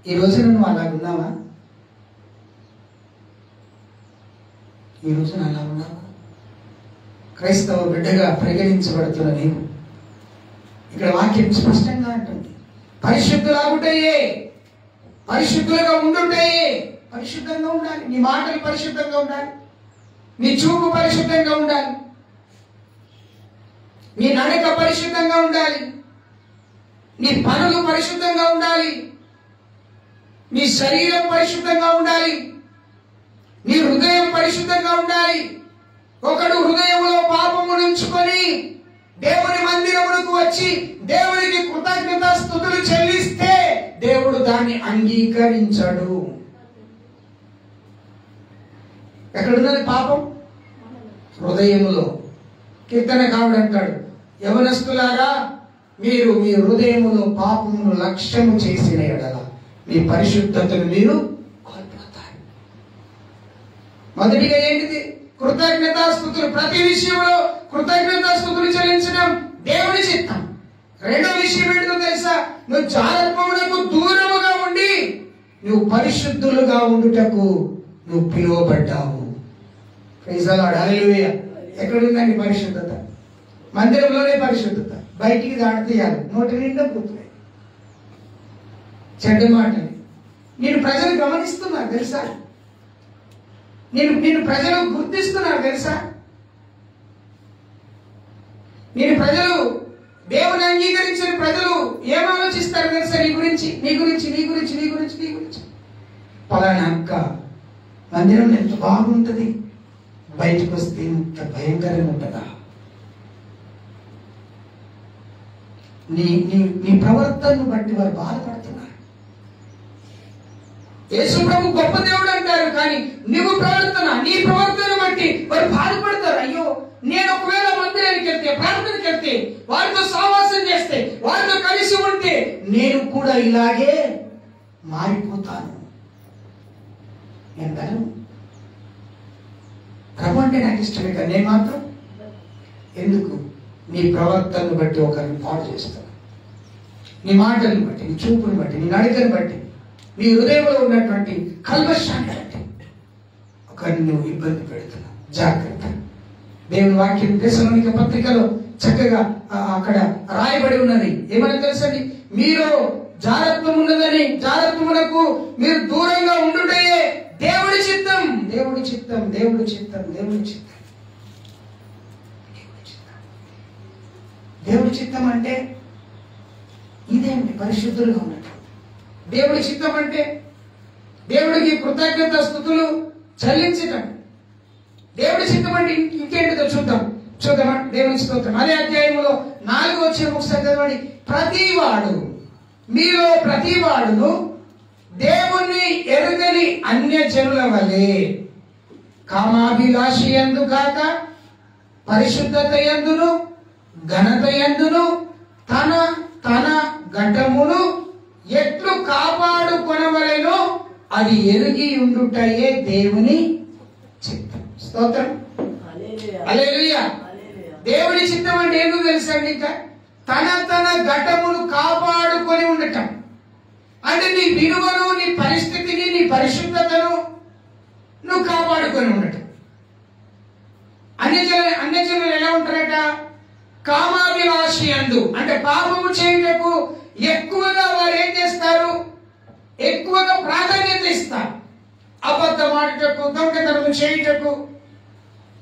ఈ రోజు నువ్వు అలాగున్నావా? ఈ రోజు అలా ఉన్నావా? క్రైస్తవ బిడ్డగా పరిగణించబడుతున్న నేను, ఇక్కడ వాక్యం స్పష్టంగా అంటుంది, పరిశుద్ధులాగుంటాయే, పరిశుద్ధులుగా ఉండుంటాయే. పరిశుద్ధంగా ఉండాలి. నీ మాటలు పరిశుద్ధంగా ఉండాలి, నీ చూపు పరిశుద్ధంగా ఉండాలి, నీ నడక పరిశుద్ధంగా ఉండాలి, నీ పనులు పరిశుద్ధంగా ఉండాలి, నీ శరీరం పరిశుద్ధంగా ఉండాలి, నీ హృదయం పరిశుద్ధంగా ఉండాలి. ఒకడు హృదయంలో పాపము నుంచుకొని దేవుని మందిరమునకు వచ్చి దేవునికి కృతజ్ఞతాస్తుతులు చెల్లిస్తే దేవుడు దాన్ని అంగీకరించడు. ఎక్కడున్నది పాపం? హృదయములో. కీర్తనకారుడు అంటాడు, యవనస్తులారా మీరు మీ హృదయములో పాపమును లక్ష్యము చేసిన ఎడల మీ పరిశుద్ధతను మీరు కోల్పోతారు. మొదటిగా ఏంటిది? కృతజ్ఞతాస్తుతులు. ప్రతి విషయంలో కృతజ్ఞతాస్తుతులు చెల్లించడం దేవుని చిత్తం. రెండో విషయం ఏంటో తెలుసా? నువ్వు జాగ్రత్తమునకు దూరముగా ఉండి నువ్వు పరిశుద్ధులుగా ఉండుటకు నువ్వు పిలువబడ్డావు. ప్రైజ్ ది లార్డ్, హల్లెలూయా. ఎక్కడుందండి పరిశుద్ధత? మందిరంలోనే పరిశుద్ధత. బయటికి దాటియాలి, నోటి నిండా కూతున్నాయి చెడ్డ మాటలు. నేను ప్రజలు గమనిస్తున్నారు తెలుసా? నేను ప్రజలు గుర్తిస్తున్నారు తెలుసా? నేను ప్రజలు, దేవుని అంగీకరించిన ప్రజలు ఏం ఆలోచిస్తారు తెలుసా? నీ గురించి, నీ గురించి, నీ గురించి, నీ గురించి, నీ గురించి. పలానా అక్క మందిరం ఎంత బాగుంటుంది, బయటకు వస్తే ఇంత భయంకరంగా ఉంటుందా? నీ ప్రవర్తనను బట్టి వారు బాధపడుతున్నారు. యేసు ప్రభు గొప్ప దేవుడు అంటారు, కానీ నీ ప్రవర్తన బట్టి వారు బాధపడతారు. ఇలాగే మారిపోతాను. నేను గలను. ప్రభు అంటే నాకు ఇష్టమే కానీ నేను మాత్రం ఎందుకు? నీ ప్రవర్తనను బట్టి ఒకరిని పాడు చేస్తాను, నీ మాటలను బట్టి, నీ చూపుని బట్టి, నీ నడకను బట్టి, నీ హృదయంలో ఉన్నటువంటి కల్మషాన్ని బట్టి ఒకరిని నువ్వు ఇబ్బంది పెడుతున్నావు. జాగ్రత్త. దేవుని వాక్యం తెస్సలోనిక పత్రికలో చక్కగా అక్కడ రాయబడి ఉన్నది. ఏమని తెలుసండి? మీలో జారత్వం ఉన్నదని, జారత్వమునకు మీరు దూరంగా ఉండుటే దేవుడి చిత్తం. దేవుడి చిత్తం, దేవుడి చిత్తం, దేవుడి చిత్తం. దేవుడి చిత్తం అంటే ఇదేంటి? పరిశుద్ధులుగా ఉన్నట్టు. దేవుడి చిత్తం అంటే దేవుడికి కృతజ్ఞత స్తుతులు చెల్లించటం. దేవుడి చిత్తం అంటే ఇంకేంటిదో చూద్దామా? దేవుని స్తోత్రం. అదే అధ్యాయంలో 4వ వచనం ఒకసారి చదవండి. ప్రతివాడు, మీలో ప్రతివాడును దేవుణ్ణి ఎరుగని అన్యజనుల వలె కామాభిలాషి యందు కాక పరిశుద్ధత యందును ఘనత యందును తన తన ఘటమును ఎట్లు కాపాడుకొనవలెనో అది ఎరిగి ఉండుటయే దేవుని చిత్తం. స్తోత్రం. హల్లెలూయా. దేవుని చిత్తం అంటే ఏంటో తెలుసండి? ఇంకా తన తన ఘటమును కాపాడుకొని ఉండటం అంటే నీ విలువను, నీ పరిస్థితిని, నీ పరిశుద్ధతను నువ్వు కాపాడుకొని ఉండటం. అన్యజనులు ఎలా ఉంటారట? కామాభిలాషి యందు అంటే పాపము చేయుటకు ఎక్కువగా వారు ఏం చేస్తారు? ఎక్కువగా ప్రాధాన్యత ఇస్తారు. అబద్ధమాడుటకు, దొంగతనము చేయుటకు,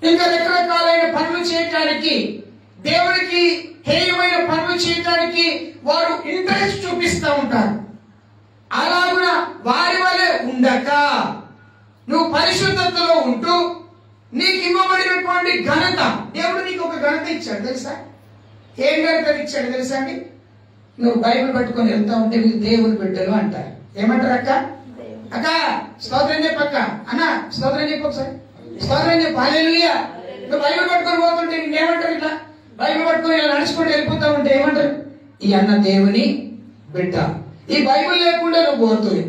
ఇంకా రకరకాలైన పనులు చేయటానికి, దేవుడికి హేయమైన పనులు చేయటానికి వారు ఇంట్రెస్ట్ చూపిస్తూ ఉంటారు. అలాగున వారి వలె ఉండక నువ్వు పరిశుద్ధతలో ఉంటూ నీకు ఇవ్వబడినటువంటి ఘనత, దేవుడు నీకు ఒక ఘనత ఇచ్చాడు తెలుసా? ఏం ఘనత ఇచ్చాడు తెలుసా అండి? నువ్వు బైబిల్ పట్టుకొని వెళ్తా ఉంటే మీరు దేవుని బిడ్డలు అంటారు. ఏమంటారు? అక్క అక్క స్తోత్రం చెప్పక్క, అన్న స్తోత్రం చెప్పు, ఒకసారి స్తోత్రం చెప్పు. హల్లెలూయా. నువ్వు బైబిల్ పట్టుకొని పోతుంటే నేనేమంటారు? ఇట్లా బైబిల్ పట్టుకొని ఇలా నడుచుకుంటూ వెళ్ళిపోతా ఉంటే ఏమంటారు? ఈ అన్న దేవుని బిడ్డ. ఈ బైబిల్ లేకుండా నువ్వు పోతుంది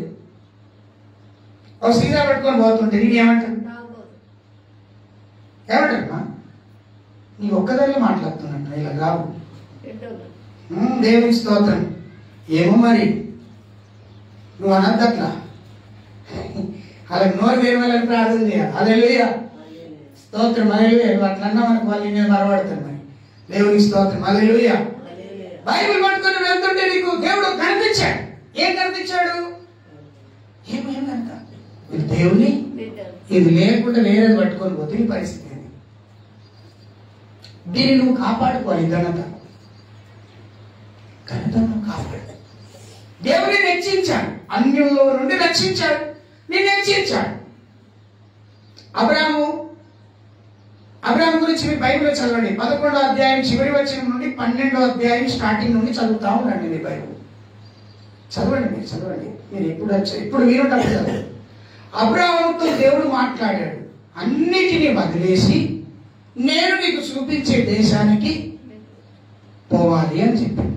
ఒక సీదా పట్టుకొని పోతుంటే నేను ఏమంటారు? ఏమంటారు? నీ ఒక్కదాన్ని మాట్లాడుతున్నట్టు ఇలా కావు. దేవుని స్తోత్రం. ఏమో మరి నువ్వు అనద్దట్లా, అలా నోరు వేయాలని ప్రార్థన చేయాలి. హల్లెలూయా. స్తోత్రం. హల్లెలూయా. నువ్వు అట్లా అన్నా మనకు వాళ్ళు నేను మరవాడతాను. మరి దేవుని స్తోత్రం. హల్లెలూయా. బైబిల్ పట్టుకొని వెళ్తుంటే నీకు దేవుడు కనిపించాడు. ఏం కనిపించాడు? ఏమేం కనుక ఇది దేవుని, ఇది లేకుండా వేరేది పట్టుకొని పోతే ఈ పరిస్థితి. దీన్ని నువ్వు కాపాడుకోవాలి. ఘనత నువ్వు కాపాడు. దేవుని హెచ్చించాడు, అన్యుల్లో నుండి రక్షించాడు, నిన్ను హెచ్చించాడు. అబ్రాహాము గురించి మీరు బైబిల్ చదవండి. 11వ అధ్యాయం చివరి వచనం నుండి 12వ అధ్యాయం స్టార్టింగ్ నుండి చదువుతా ఉండండి. మీ బైబిల్ చదవండి, మీరు చదవండి. మీరు ఇప్పుడు మీరు చదవండి. అబ్రాహాముతో దేవుడు మాట్లాడాడు. అన్నిటినీ వదిలేసి నేను నీకు చూపించే దేశానికి పోవాలి అని చెప్పాడు.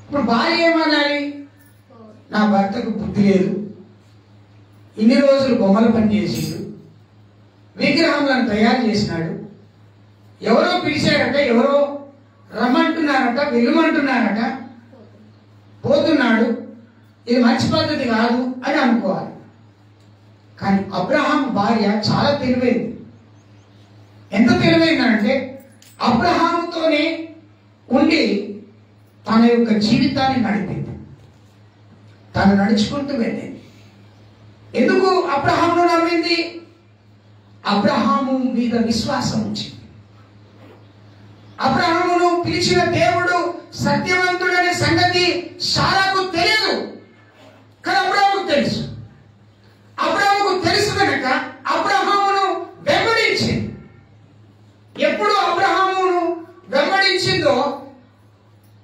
ఇప్పుడు భార్య ఏమనాలి? నా భర్తకు బుద్ధి లేదు, ఇన్ని రోజులు బొమ్మల పని చేసిండు, విగ్రహంలను తయారు చేసినాడు, ఎవరో పిలిచాడట, ఎవరో రమ్మంటున్నారట, వెళ్ళమంటున్నారట, పోతున్నాడు, ఇది మంచి పద్ధతి కాదు అని అనుకోవాలి. కానీ అబ్రహాం భార్య చాలా తెలివైంది. ఎంత తెలివైందంటే అబ్రహాముతోనే ఉండి తన యొక్క జీవితాన్ని నడిపింది. తను నడుచుకుంటూ వెళ్ళింది. ఎందుకు అబ్రహామును నమ్మింది? అబ్రహాము మీద విశ్వాసం వచ్చింది. అబ్రహామును పిలిచిన దేవుడు సత్యవంతుడనే సంగతి శారాకు తెలియదు, కానీ అబ్రహాముకు తెలుసు. అబ్రహాముకు తెలుసు కనుక అబ్రహామును వెంబడించింది. ఎప్పుడు అబ్రహామును వెంబడించిందో,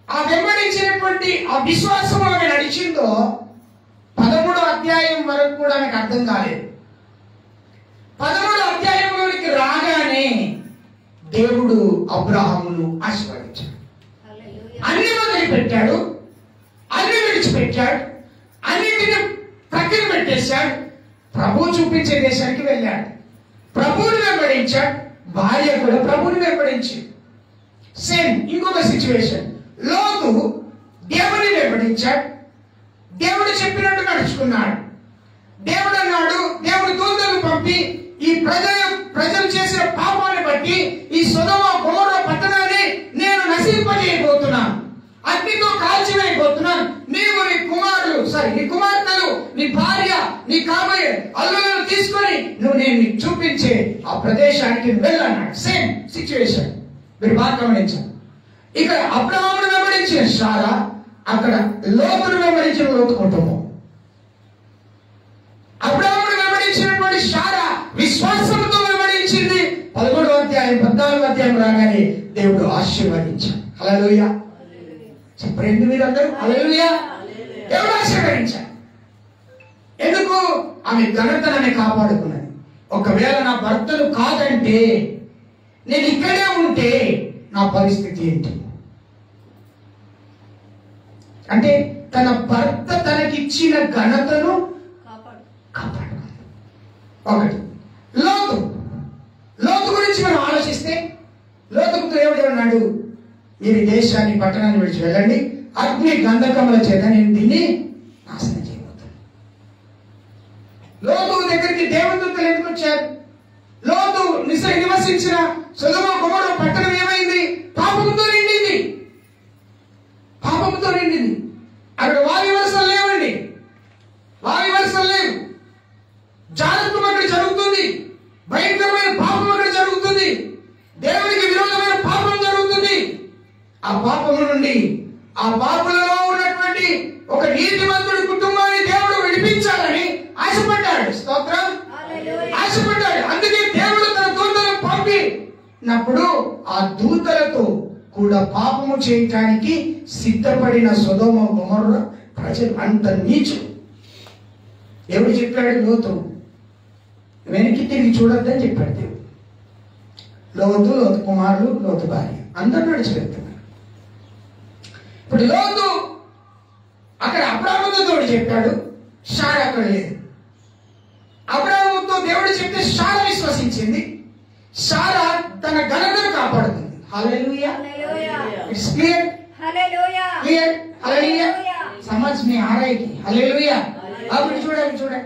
ఆ వెంబడించినటువంటి ఆ విశ్వాసం ఆమె నడిచిందో 13వ అధ్యాయం వరకు కూడా ఆమెకు అర్థం కాలేదు. 13వ అధ్యాయంలోనికి రాగానే దేవుడు అబ్రహామును ఆశీర్వదించాడు. అన్ని వదిలిపెట్టాడు, అన్ని విడిచిపెట్టాడు. పెట్టాడు, అన్నిటిని ప్రక్కన పెట్టేశాడు, ప్రభు చూపించే దేశానికి వెళ్ళాడు. ప్రభువుని వెంబడించాడు, భార్య కూడా ప్రభువుని వెంబడించి. సేమ్ ఇంకొక సిచ్యువేషన్, లోతు దేవుని వెంబడించాడు, దేవుడు చెప్పినట్టు నడుచుకున్నాడు. దేవుడు అన్నాడు, దేవుడు దూతలను పంపి ఈ ప్రజలు చేసిన పాపాన్ని బట్టి ఈ సొదొమ గొమొర్ర పట్టణాన్ని నేను నశింపజేయబోతున్నాను, అగ్నితో కాల్చివేయబోతున్నాను. నీవు నీ కుమార్తెలు, నీ భార్య, నీ కాబోయే అల్లులను తీసుకొని నేను నీకు చూపించే ఆ ప్రదేశానికి వెళ్ళన్నాడు. సేమ్ సిచ్యువేషన్ మీరు బాగా గమనించారు. ఇక్కడ అబ్రహామును వెంబడించిన శారా, అక్కడ లోతును వెంబడించిన లోతు కుటుంబం. అబ్రహామును వెంబడించినటువంటి శారా విశ్వాసంతో వెంబడించింది. 11వ అధ్యాయం 14వ అధ్యాయం రాగానే దేవుడు ఆశీర్వదించాడు. హల్లెలూయా చెప్పండి మీరందరూ, హల్లెలూయా. దేవుడు ఆశీర్వదించాడు. ఎందుకు? ఆమె ఘనతను కాపాడుకున్నది. ఒకవేళ నా భర్తను కాదంటే, నేను ఇక్కడే ఉంటే నా పరిస్థితి ఏంటి? అంటే తన భర్త తనకిచ్చిన ఘనతను కాపాడుకుంది. ఒకటి. లోతు గురించి మనం ఆలోచిస్తే, లోతుకు దేవుడు ఏమన్నాడు? మీరు దేశాన్ని పట్టణాన్ని విడిచి వెళ్ళండి, అగ్ని గంధకముల చేత నేను దీన్ని నాశనం చేయబోతాను. లోతు దగ్గరికి దేవదూతలు ఎందుకు వచ్చారు? లోతు నివసించిన సొదొమ గొమొర్ర పట్టణం ఏమైంది? పాపంతో నిండింది. అక్కడ వారి వరుసలు లేవండి, లేవు. జాగ్రత్త అక్కడ జరుగుతుంది, భయంకరమైన పాపం అక్కడ జరుగుతుంది, దేవునికి విరోధమైన పాపం జరుగుతుంది. ఆ పాపము నుండి, ఆ పాపంలో ఉన్నటువంటి ఒక నీతిమంతుడి కుటుంబాన్ని దేవుడు విడిపించాలని ఆశపడ్డాడు. స్తోత్రం. ఆశపడ్డాడు. అందుకే దేవుడు తన దూతలను పంపినప్పుడు ఆ దూతలతో కూడా పాపము చేయటానికి సిద్ధపడిన సొదొమ గొమొర్ర ప్రజలు అంత నీచు. దేవుడు చెప్పాడు, లోతు వెనక్కి తిరిగి చూడొద్దని చెప్పాడు దేవుడు. లోతు కుమారులు, లోతు భార్య అందరూ నడిచి వెళ్తున్నారు. ఇప్పుడు లోతు అక్కడ అబ్రాహాముతో దేవుడు చెప్పాడు, శారా అక్కడ లేదు. అబ్రాహాముతో దేవుడు చెప్తే శారా విశ్వసించింది. శారా తన ఘనతను కాపాడుతుంది. Hallelujah. It's clear. Hallelujah. Clear. Hallelujah. సమజ్ మీ ఆరాయికి. హల్లెలూయా. అప్పుడు చూడండి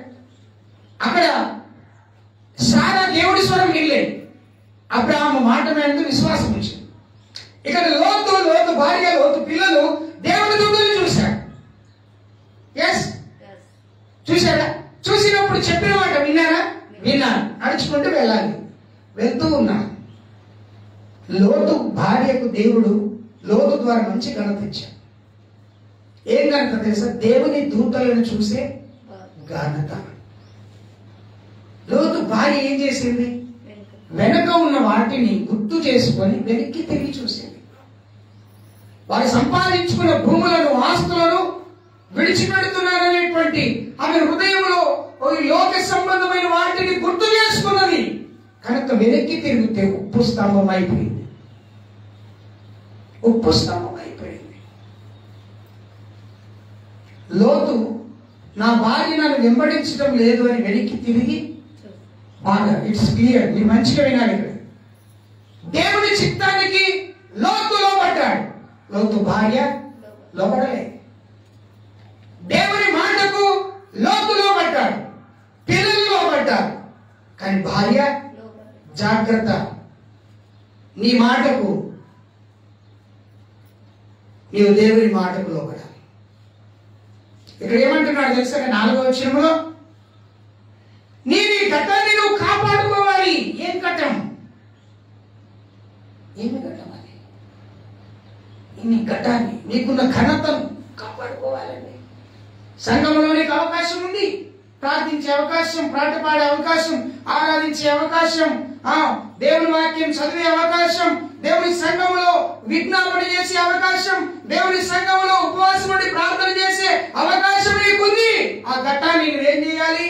అక్కడ శారా దేవుడి స్వరం వినలే, అబ్రాహాము మాట మీద విశ్వాసం ఉంచింది. ఇక్కడ లోతు భార్య, లోతు పిల్లలు దేవుడి దూతలను చూశారు. ఎస్ చూశారా? చూసినప్పుడు చెప్పిన మాట విన్నాను. నడుచుకుంటూ వెళ్ళాలి. వెళ్తూ ఉన్నారు. లోతు భార్యకు దేవుడు లోతు ద్వారా మంచి ఘనత ఇచ్చాడు. ఏం ఘనత తెలుసా? దేవుని దూతలను చూసే ఘనత. లోతు భార్య ఏం చేసింది? వెనక ఉన్న వాటిని గుర్తు చేసుకొని వెనక్కి తిరిగి చూసింది. వారు సంపాదించుకున్న భూములను, ఆస్తులను విడిచిపెడుతున్నారనేటువంటి ఆమె హృదయంలో లోక సంబంధమైన వాటిని గుర్తు చేసుకున్నది. కనుక వెనక్కి తిరిగితే ఉప్పు స్తంభం అయిపోయింది. లోతు నా భార్య నన్ను వెంబడించడం లేదు అని వెనక్కి తిరిగి బాగా, ఇట్స్ క్లియర్. మీరు మంచిగా వినాలి. దేవుని చిత్తానికి లోతు లోబడ్డాడు, లోతు భార్య లోబడలే. దేవుని మాటకు లోతు లోబడ్డాడు, పిల్లలు లోబడ్డారు. కానీ భార్య జాగ్రత్త, నీ మాటకు, నీవు దేవుని మాటకు లోబడాలి. ఇక్కడ ఏమంటున్నాడు తెలుసా? 4వ వచనంలో నీ ఘటాన్ని నువ్వు కాపాడుకోవాలి. ఏం ఘటం? ఏమి ఘటం అది? నీ ఘటాన్ని, నీకున్న ఘనతను కాపాడుకోవాలండి. సంఘంలో నీకు అవకాశం ఉంది, ప్రార్థించే అవకాశం, పాట పాడే అవకాశం, ఆరాధించే అవకాశం, దేవుని వాక్యం చదివే అవకాశం, దేవుని సంఘంలో విజ్ఞాపన చేసే అవకాశం, దేవుని సంఘంలో ఉపవాసం ఉండి ప్రార్థన చేసే అవకాశం నీకుంది. ఆ ఘట్టాన్ని నువ్వేం చేయాలి?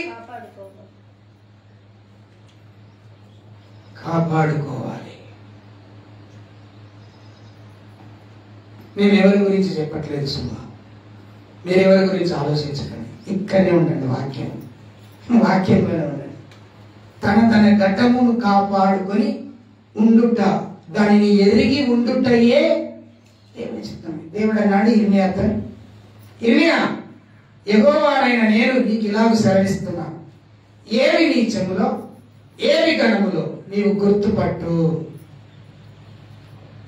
కాపాడుకోవాలి. మేము ఎవరి గురించి చెప్పట్లేదు సుమా, మీరెవరి గురించి ఆలోచించకండి, ఇక్కడనే ఉండండి, వాక్యంలోనే ఉండండి. తన ఘట్టమును కాపాడుకొని ఉండుట, దానిని ఎరిగి ఉండుటయే దేవుని చిత్తం. దేవుడు అన్నాడు ఇర్మియాతో, ఇర్మియా, యెహోవానైన నేను నీకు ఇలాగ సెలవిస్తున్నాను, ఏమి నీచములో ఏమి ఘనములో నీవు గుర్తుపట్టు.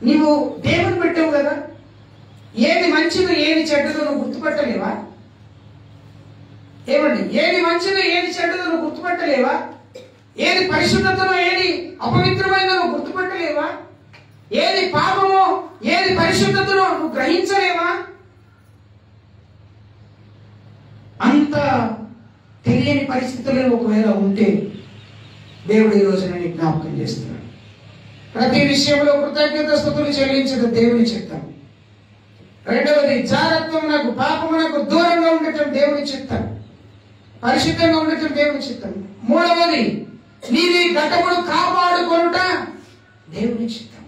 నీవు దేవుని పెట్టావు కదా, ఏది మంచిదో ఏది చెడ్డదో నువ్వు గుర్తుపట్టలేవా? ఏమండి, ఏది మంచిదో ఏది చెడ్డదో నువ్వు గుర్తుపట్టలేవా? ఏది పరిశుద్ధతనో ఏది అపవిత్రమైనదో నువ్వు గుర్తుపట్టలేవా? ఏది పాపమో ఏది పరిశుద్ధతనో నువ్వు గ్రహించలేవా? అంత తెలియని పరిస్థితుల్లో ఒకవేళ ఉంటే దేవుడు ఈ రోజున జ్ఞాపకం చేస్తున్నాడు. ప్రతి విషయంలో కృతజ్ఞతాస్తుతులు చెల్లించడం దేవుని చిత్తం. రెండవది, జారత్వమునకు పాపమునకు దూరంగా ఉండటం దేవుని చిత్తం, పరిశుద్ధంగా ఉండటం దేవుని చిత్తం. మూడవది, నీది ఘటమును కాపాడుకొనుట దేవుని చిత్తం.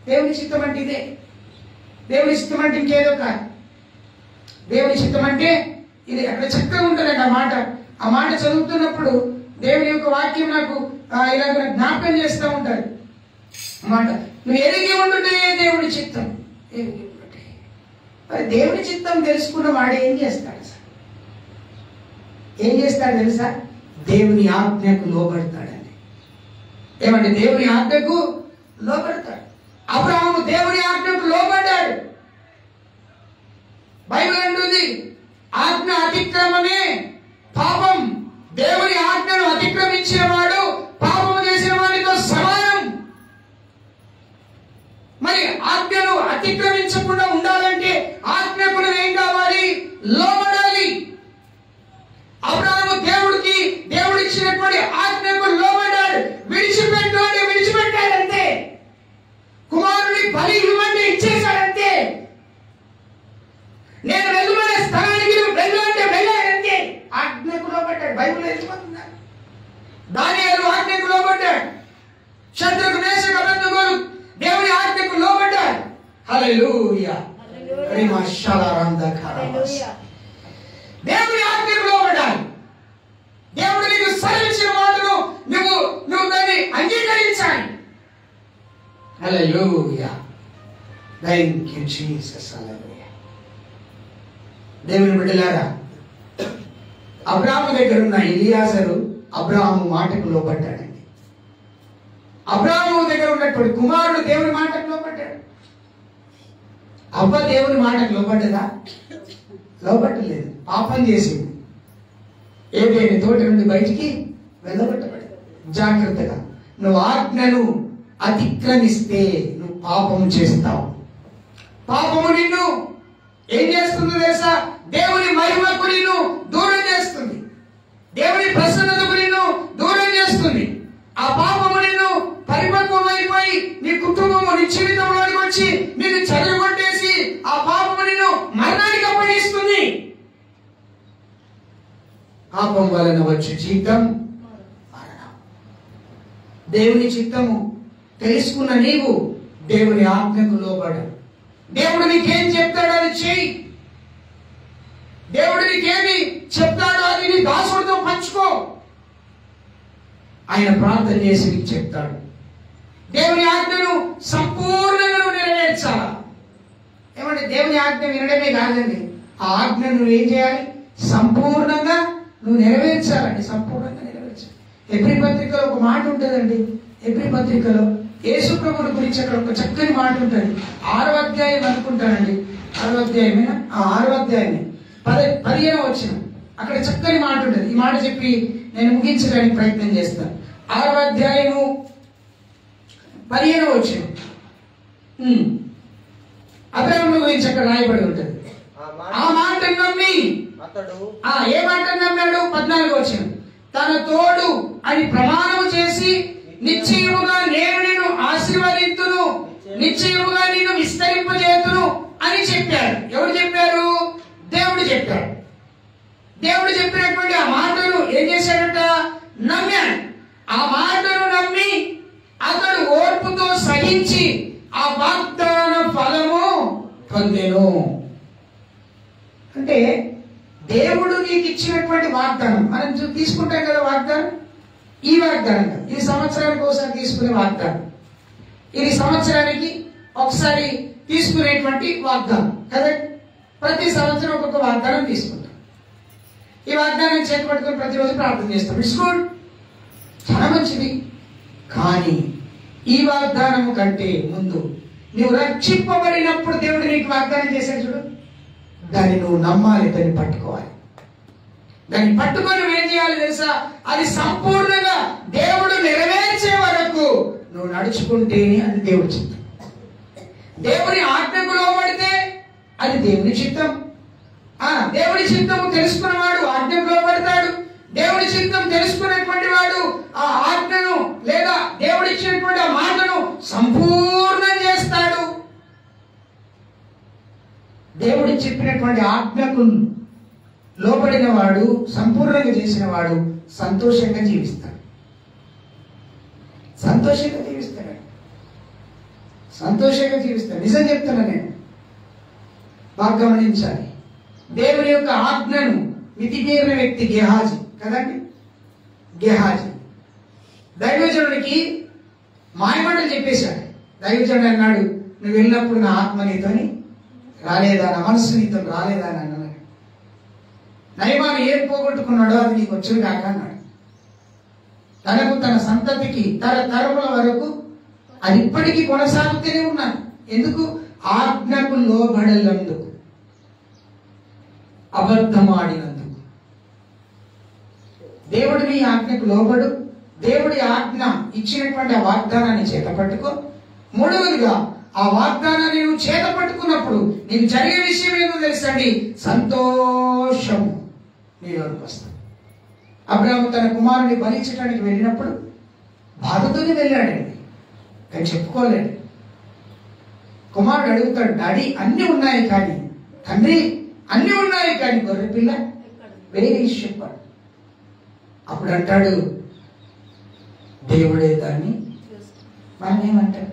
దేవుని చిత్తం అంటే ఇదే. దేవుని చిత్తం అంటే ఇంకేదో కాదు. దేవుని చిత్తం అంటే ఇది. అక్కడ చక్కగా ఉంటుందండి ఆ మాట చదువుతున్నప్పుడు దేవుని యొక్క వాక్యం నాకు ఇలా జ్ఞాపకం చేస్తూ ఉంటారు. మాట, నువ్వు ఎరిగి ఉండుటే దేవుని చిత్తం. మరి దేవుని చిత్తం తెలుసుకున్న వాడు ఏం చేస్తాడు? ఏం చేస్తాడు తెలుసా? దేవుని ఆజ్ఞకు లోబడతాడండి. ఏమంటే దేవుని ఆజ్ఞకు లోబడతాడు. అబ్రహాము దేవుని ఆజ్ఞకు లోబడ్డాడు. బైబిల్ అంటుంది, ఆజ్ఞ అతిక్రమమే పాపం. దేవుని ఆజ్ఞను అతిక్రమించిన వాడు పాపం చేసిన వాడితో సమానం. మరి ఆజ్ఞను అతిక్రమించకుండా ఉండాలంటే ఆజ్ఞకు ఏం కావాలి? లోబడాలి. అబ్రహాము దేవుడు ఇచ్చినటువంటి ఆజ్ఞకు లోబడ్డాడు. విడిచిపెట్టాడంతే. కుమారుని బలి ఇవ్వమంటే ఇచ్చేశాడంతే. నేను వెళ్ళమనే స్థలానికి నువ్వు వెళ్ళాలంటే వెళ్ళాడంతే. ఆజ్ఞకు లోబడ్డాడు. బైబిల్ వెళ్ళిపోతున్నారు. దానియేలు ఆజ్ఞకు లోబడ్డాడు. శత్రుకు మేషకు అబేద్నెగోలు దేవుని ఆజ్ఞకు లోబడ్డాడు. హల్లెలూయా. దేవుని ఆజ్ఞకు లోబడ్డాడు. దేవుడు నీకు సెలవిచ్చిన మాటను నువ్వు దాన్ని అంగీకరించాలి. హల్లెలూయా. Thank you Jesus. హల్లెలూయా. దేవుని బిడ్డలారా, అబ్రాహాము దగ్గర ఉన్న ఎలియాజరు అబ్రాహాము మాటకు లోబడ్డాడండి. అబ్రాహాము దగ్గర ఉన్నటువంటి కుమారుడు దేవుని మాటకు లోబడ్డాడు. అవ్వ దేవుని మాటకు లోబడ్డదా? లోబట్టలేదు. పాపం చేసింది. ఏదైనా తోట నుండి బయటికి వెళ్ళగొట్టబడి. జాగ్రత్తగా, నువ్వు ఆజ్ఞను అతిక్రమిస్తే నువ్వు పాపం చేస్తావు. పాపము నిన్ను ఏం చేస్తుందో తెలుసా? దేవుని మహిమకు నిన్ను దూరం చేస్తుంది. దేవుని ప్రసన్నతకు నిన్ను దూరం చేస్తుంది. ఆ పాపము నిన్ను పరిపక్వమైపోయి నీ కుటుంబము నీ జీవితంలోకి వచ్చి నిన్ను చెదరగొట్టేసి ఆ పాపము నిన్ను మరణానికి అప్పగిస్తుంది. పాపం వలన వచ్చే జీతం మరణం. దేవుని చిత్తము తెలుసుకున్న నీవు దేవుని ఆజ్ఞకు లోబడు. దేవుడు నీకేం చెప్తాడో అది చెయ్యి. దేవుడు నీకేమి చెప్తాడో అది నీ దాసుడితో పంచుకో. ఆయన ప్రార్థన చేసి నీకు చెప్తాడు. దేవుని ఆజ్ఞను సంపూర్ణంగా నువ్వు నెరవేర్చాలా. ఏమంటే దేవుని ఆజ్ఞ వినడమే కాదండి, ఆ ఆజ్ఞను నువ్వు ఏం చేయాలి? సంపూర్ణంగా నువ్వు నెరవేర్చాలండి. సంపూర్ణంగా నెరవేర్చాలి. హెబ్రీ పత్రికలో ఒక మాట ఉంటుందండి. హెబ్రీ పత్రికలో యేసు ప్రభువుని గురించి అక్కడ ఒక చక్కని మాట ఉంటుంది. 6వ అధ్యాయం అనుకుంటానండి. 6వ అధ్యాయమేనా? 6వ అధ్యాయమే 15వ వచనం. అక్కడ చక్కని మాట ఉంటుంది. ఈ మాట చెప్పి నేను ముగించడానికి ప్రయత్నం చేస్తాను. 6వ అధ్యాయము 15వ వచనం. అబ్రాహాము గురించి అక్కడ రాయబడి ఉంటుంది. ఆ మాట నమ్మి ఏ మాట నమ్మాడు? 14వ వచనం. తన తోడు అని ప్రమాణము చేసి నిశ్చయముగా నేను నిన్ను ఆశీర్వదింతును, నిశ్చయముగా నిన్ను విస్తరింపజేతును అని చెప్పాడు. ఎవరు చెప్పారు? దేవుడు చెప్పాడు. దేవుడు చెప్పినటువంటి ఆ మాటను ఏం చేశాడట? నమ్మాడు. ఆ మాటను నమ్మి అతడు ఓర్పుతో సహించి ఆ వాగ్దాన ఫలము పొందెను. అంటే అంటే దేవుడు నీకు ఇచ్చినటువంటి వాగ్దానం, మనం తీసుకుంటాం కదా వాగ్దానం. ఈ వాగ్దానం కాదు, ఇది సంవత్సరానికి ఒకసారి తీసుకునే వాగ్దానం, ఇది సంవత్సరానికి ఒకసారి తీసుకునేటువంటి వాగ్దానం కదండి. ప్రతి సంవత్సరం ఒక్కొక్క వాగ్దానం తీసుకుంటాం. ఈ వాగ్దానం చేతి పట్టుకొని ప్రతిరోజు ప్రార్థన చేస్తాం. ఇట్స్ గుడ్, చాలా మంచిది. కానీ ఈ వాగ్దానము కంటే ముందు నువ్వు రక్షింపబడినప్పుడు దేవుడు నీకు వాగ్దానం చేశాడు చూడు, దాన్ని నువ్వు నమ్మాలి, దాన్ని పట్టుకోవాలి. దాన్ని పట్టుకొని ఏం చేయాలి తెలుసా? అది సంపూర్ణంగా దేవుడు నెరవేర్చే వరకు నువ్వు నడుచుకుంటేనే అది దేవుడి చిత్తం. దేవుని ఆజ్ఞకు లోబడితే అది దేవుని చిత్తం. దేవుడి చిత్తము తెలుసుకున్నవాడు ఆజ్ఞకు లోబడతాడు. దేవుడి చిత్తం తెలుసుకున్నటువంటి వాడు ఆ ఆజ్ఞను లేదా దేవుడు ఇచ్చినటువంటి ఆ మాటను సంపూర్ణం చేస్తాడు. దేవుడు చెప్పినటువంటి ఆజ్ఞకు లోబడిన వాడు, సంపూర్ణంగా చేసిన వాడు సంతోషంగా జీవిస్తాడు. సంతోషంగా జీవిస్తాడు. సంతోషంగా జీవిస్తాడు. నిజం చెప్తున్నా నేను, బాగా గమనించాలి. దేవుని యొక్క ఆజ్ఞను మితిమీరిన వ్యక్తి గెహాజీ కదండి. గెహాజీ దైవజనుడికి మాయమాటలు చెప్పేశాడు. దైవజనుడు అన్నాడు, నువ్వు వెళ్ళినప్పుడు నా ఆత్మ నీతోని రాలేదా, నా మనసు నీతో రాలేదా అని అన్నాడు. నయమాను ఏం పోగొట్టుకున్నాడో అది నీకు వచ్చును కాక అన్నాడు. తనకు తన సంతతికి తరతరముల వరకు అది ఇప్పటికీ కొనసాగుతూనే ఉన్నాను. ఎందుకు? ఆజ్ఞకు లోబడలందుకు, అబద్ధమాడినందుకు. దేవుడి ఆజ్ఞకు లోబడు, దేవుడి ఆజ్ఞ ఇచ్చినటువంటి ఆ వాగ్దానాన్ని చేతపట్టుకో. మూడవదిగా ఆ వాగ్దానాన్ని నువ్వు చేతపట్టుకున్నప్పుడు నీకు జరిగే విషయం ఏదో తెలుసండి, సంతోషము నీలోకి వస్తుంది. అబ్రాహాము తన కుమారుని బలించడానికి వెళ్ళినప్పుడు బాధతోనే వెళ్ళాడండి, కానీ చెప్పుకోలేడు. కుమారుడు అడుగుతాడు, డాడీ అన్ని ఉన్నాయి కానీ, తండ్రి అన్ని ఉన్నాయి కానీ గొర్రె పిల్ల వేరే చెప్పాడు. అప్పుడు అంటాడు, దేవుడే దాన్ని మనం ఏమంటాడు.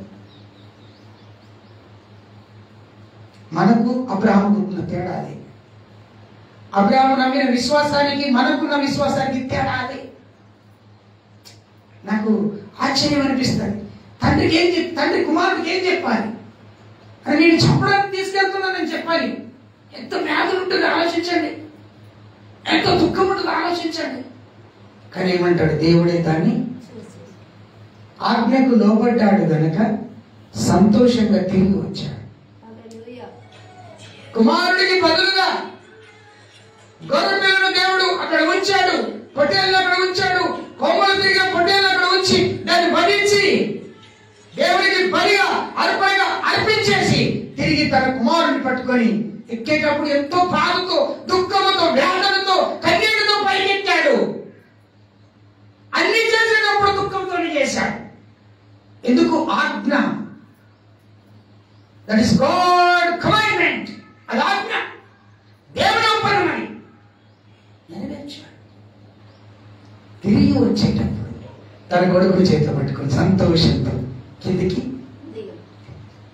మనకు అబ్రాహాముకు ఉన్న తేడా అది. అబ్రాహాము నమ్మిన విశ్వాసానికి మనకున్న విశ్వాసానికి తేడా అది. నాకు ఆశ్చర్యం అనిపిస్తుంది. తండ్రి కుమారుడికి ఏం చెప్పాలి అని, నేను చెప్పడానికి తీసుకెళ్తున్నానని చెప్పాలి. ఎంత వ్యాధులు ఉంటుందో ఆలోచించండి, ఎంత దుఃఖం ఉంటుందో ఆలోచించండి. కానీ ఏమంటాడు, దేవుడే దాన్ని ఆజ్ఞకు లోబడ్డాడు గనక సంతోషంగా తిరిగి వచ్చాడు. కుమారుడికి బదులుగా గొర్రె పిల్లను దేవుడు అక్కడ ఉంచాడు, పొట్టేళ్ళు అక్కడ ఉంచాడు, కొమ్మలు తిరిగే పొట్టేళ్ళు అక్కడ ఉంచి దాన్ని వధించి దేవుడికి బలిగా అర్పణగా అర్పించేసి తిరిగి తన కుమారుడిని పట్టుకొని ఎక్కేటప్పుడు ఎంతో బాధతో, దుఃఖంతో, వేదనతో, కన్నీటితో పైకెత్తాడు. అన్ని చేసేటప్పుడు దుఃఖంతోనే చేశాడు. ఎందుకు? ఆజ్ఞ. That is God commandment. అది ఆజ్ఞ, దేవుడు ఒప్పందమని నెరవేర్చాడు. తిరిగి వచ్చేటప్పుడు తన కొడుకు చేత పట్టుకొని సంతోషంతో కిందికి,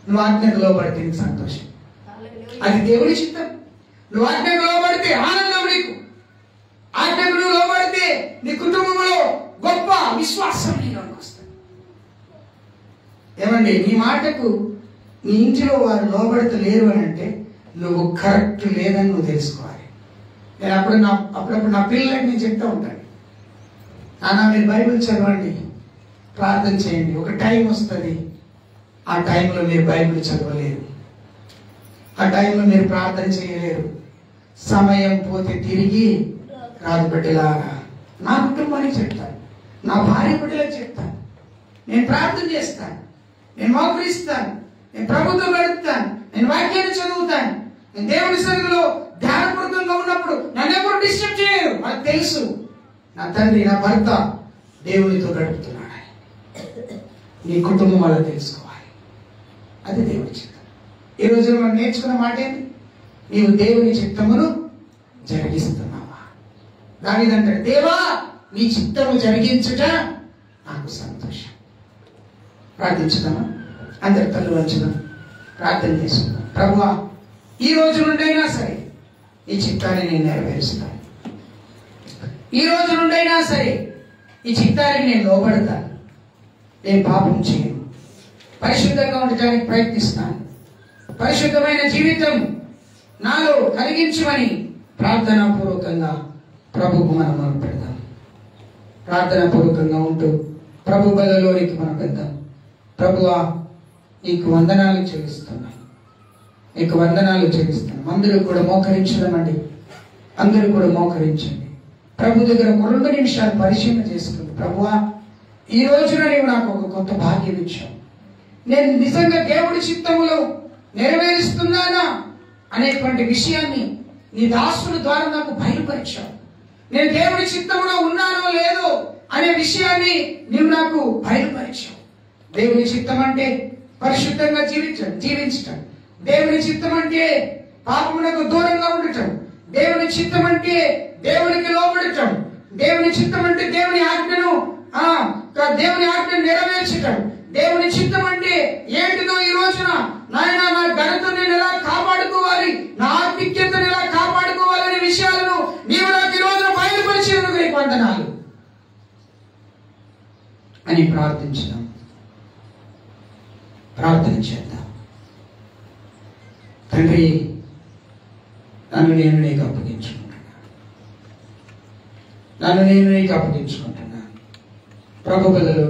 నువ్వు ఆజ్ఞకు లోబడితే నీకు సంతోషం, అది దేవుడి చిత్తం. నువ్వు ఆజ్ఞకు లోబడితే ఆనందం నీకు. ఆజ్ఞకు నువ్వు లోబడితే నీ కుటుంబంలో గొప్ప విశ్వాసం నీలోకి వస్తుంది. ఏమండి, నీ మాటకు నీ ఇంటిలో వారు లోబడతలేరు అని అంటే నువ్వు కరెక్ట్ లేదని నువ్వు తెలుసుకోవాలి. నేను అప్పుడప్పుడు నా పిల్లలకి నేను చెప్తూ ఉంటాను, నాన్న మీరు బైబిల్ చదవండి, ప్రార్థన చేయండి. ఒక టైం వస్తుంది, ఆ టైంలో మీరు బైబిల్ చదవలేరు, ఆ టైంలో మీరు ప్రార్థన చేయలేరు, సమయం పోతే తిరిగి రాదు బిడ్డలారా. నా కుటుంబానికి చెప్తాను, నా భార్య బిడ్డలకు చెప్తాను, నేను ప్రార్థన చేస్తాను, నేను మోకరిస్తాను, నేను ప్రభుత్వం గడుపుతాను, నేను వాక్యాన్ని చదువుతాను, నేను దేవుడి సన్నిధిలో ధ్యానపూర్వకంగా ఉన్నప్పుడు నన్ను ఎవరు డిస్టర్బ్ చేయరు. నాకు తెలుసు నా తండ్రి, నా భర్త దేవునితో గడుపుతున్నాడు. నీ కుటుంబం అలా తెలుసుకోవాలి, అది దేవుడి చిత్తం. ఈ రోజు మనం నేర్చుకున్న మాట ఏంటి? నీవు దేవుని చిత్తమును జరిగిస్తున్నావా? దానిదంటాడు, దేవా నీ చిత్తము జరిగించుట నాకు సంతోషం. ప్రార్థించుదామా? అందరి తల్లు వంచుదాం, ప్రార్థన చేసుకుందాం. ప్రభువా, ఈ రోజు నుండైనా సరే ఈ చిత్తాన్ని నేను నెరవేరుస్తాను. ఈ రోజు నుండైనా సరే ఈ చిత్తానికి నేను లోబడతాను. నేను పాపం చేయను. పరిశుద్ధంగా ఉండటానికి ప్రయత్నిస్తాను. పరిశుద్ధమైన జీవితం నాలో కలిగించమని ప్రార్థనాపూర్వకంగా ప్రభువుకు మనం మొరపెడదాం. ప్రార్థనాపూర్వకంగా ఉంటూ ప్రభు బలలోనికి మనం వెళ్దాం. ప్రభువా, నీకు వందనాలు చెల్లిస్తున్నాను. నీకు వందనాలు చెల్లిస్తున్నాను. అందరూ కూడా మోకరించడమండి. అందరూ కూడా మోకరించండి. ప్రభు దగ్గర 2 నిమిషాలు పరిశీలన చేసుకోండి. ప్రభువా, ఈ రోజున నీవు నాకు ఒక కొత్త భాగ్యం ఇచ్చావు. నేను నిజంగా దేవుడి చిత్తములో నెరవేరుస్తున్నానా అనేటువంటి విషయాన్ని నీ దాసుల ద్వారా నాకు బయలుపరిచావు. నేను దేవుడి చిత్తంలో ఉన్నానో లేదో అనే విషయాన్ని నీవు నాకు బయలుపరిచావు. దేవుని చిత్తం అంటే పరిశుద్ధంగా జీవించటం. దేవుని చిత్తం అంటే పాపమునకు దూరంగా ఉండటం. దేవుని చిత్తం అంటే దేవునికి లోబడటం. దేవుని చిత్తం అంటే దేవుని ఆజ్ఞను నెరవేర్చటం. దేవుని చిత్తం అంటే ఏంటిదో ఈ రోజున నాయన నా ఘనతను నేను ఎలా కాపాడుకోవాలి, నా ఆత్మీయతను ఎలా కాపాడుకోవాలనే విషయాలను నీవు నాకు ఈ రోజున బయలుపరిచేందుకు నీకు వందనాలు అని ప్రార్థన చేద్దాం. తండ్రి, నన్ను నేను నీకు అప్పగించుకుంటున్నాను. ప్రభు బలలో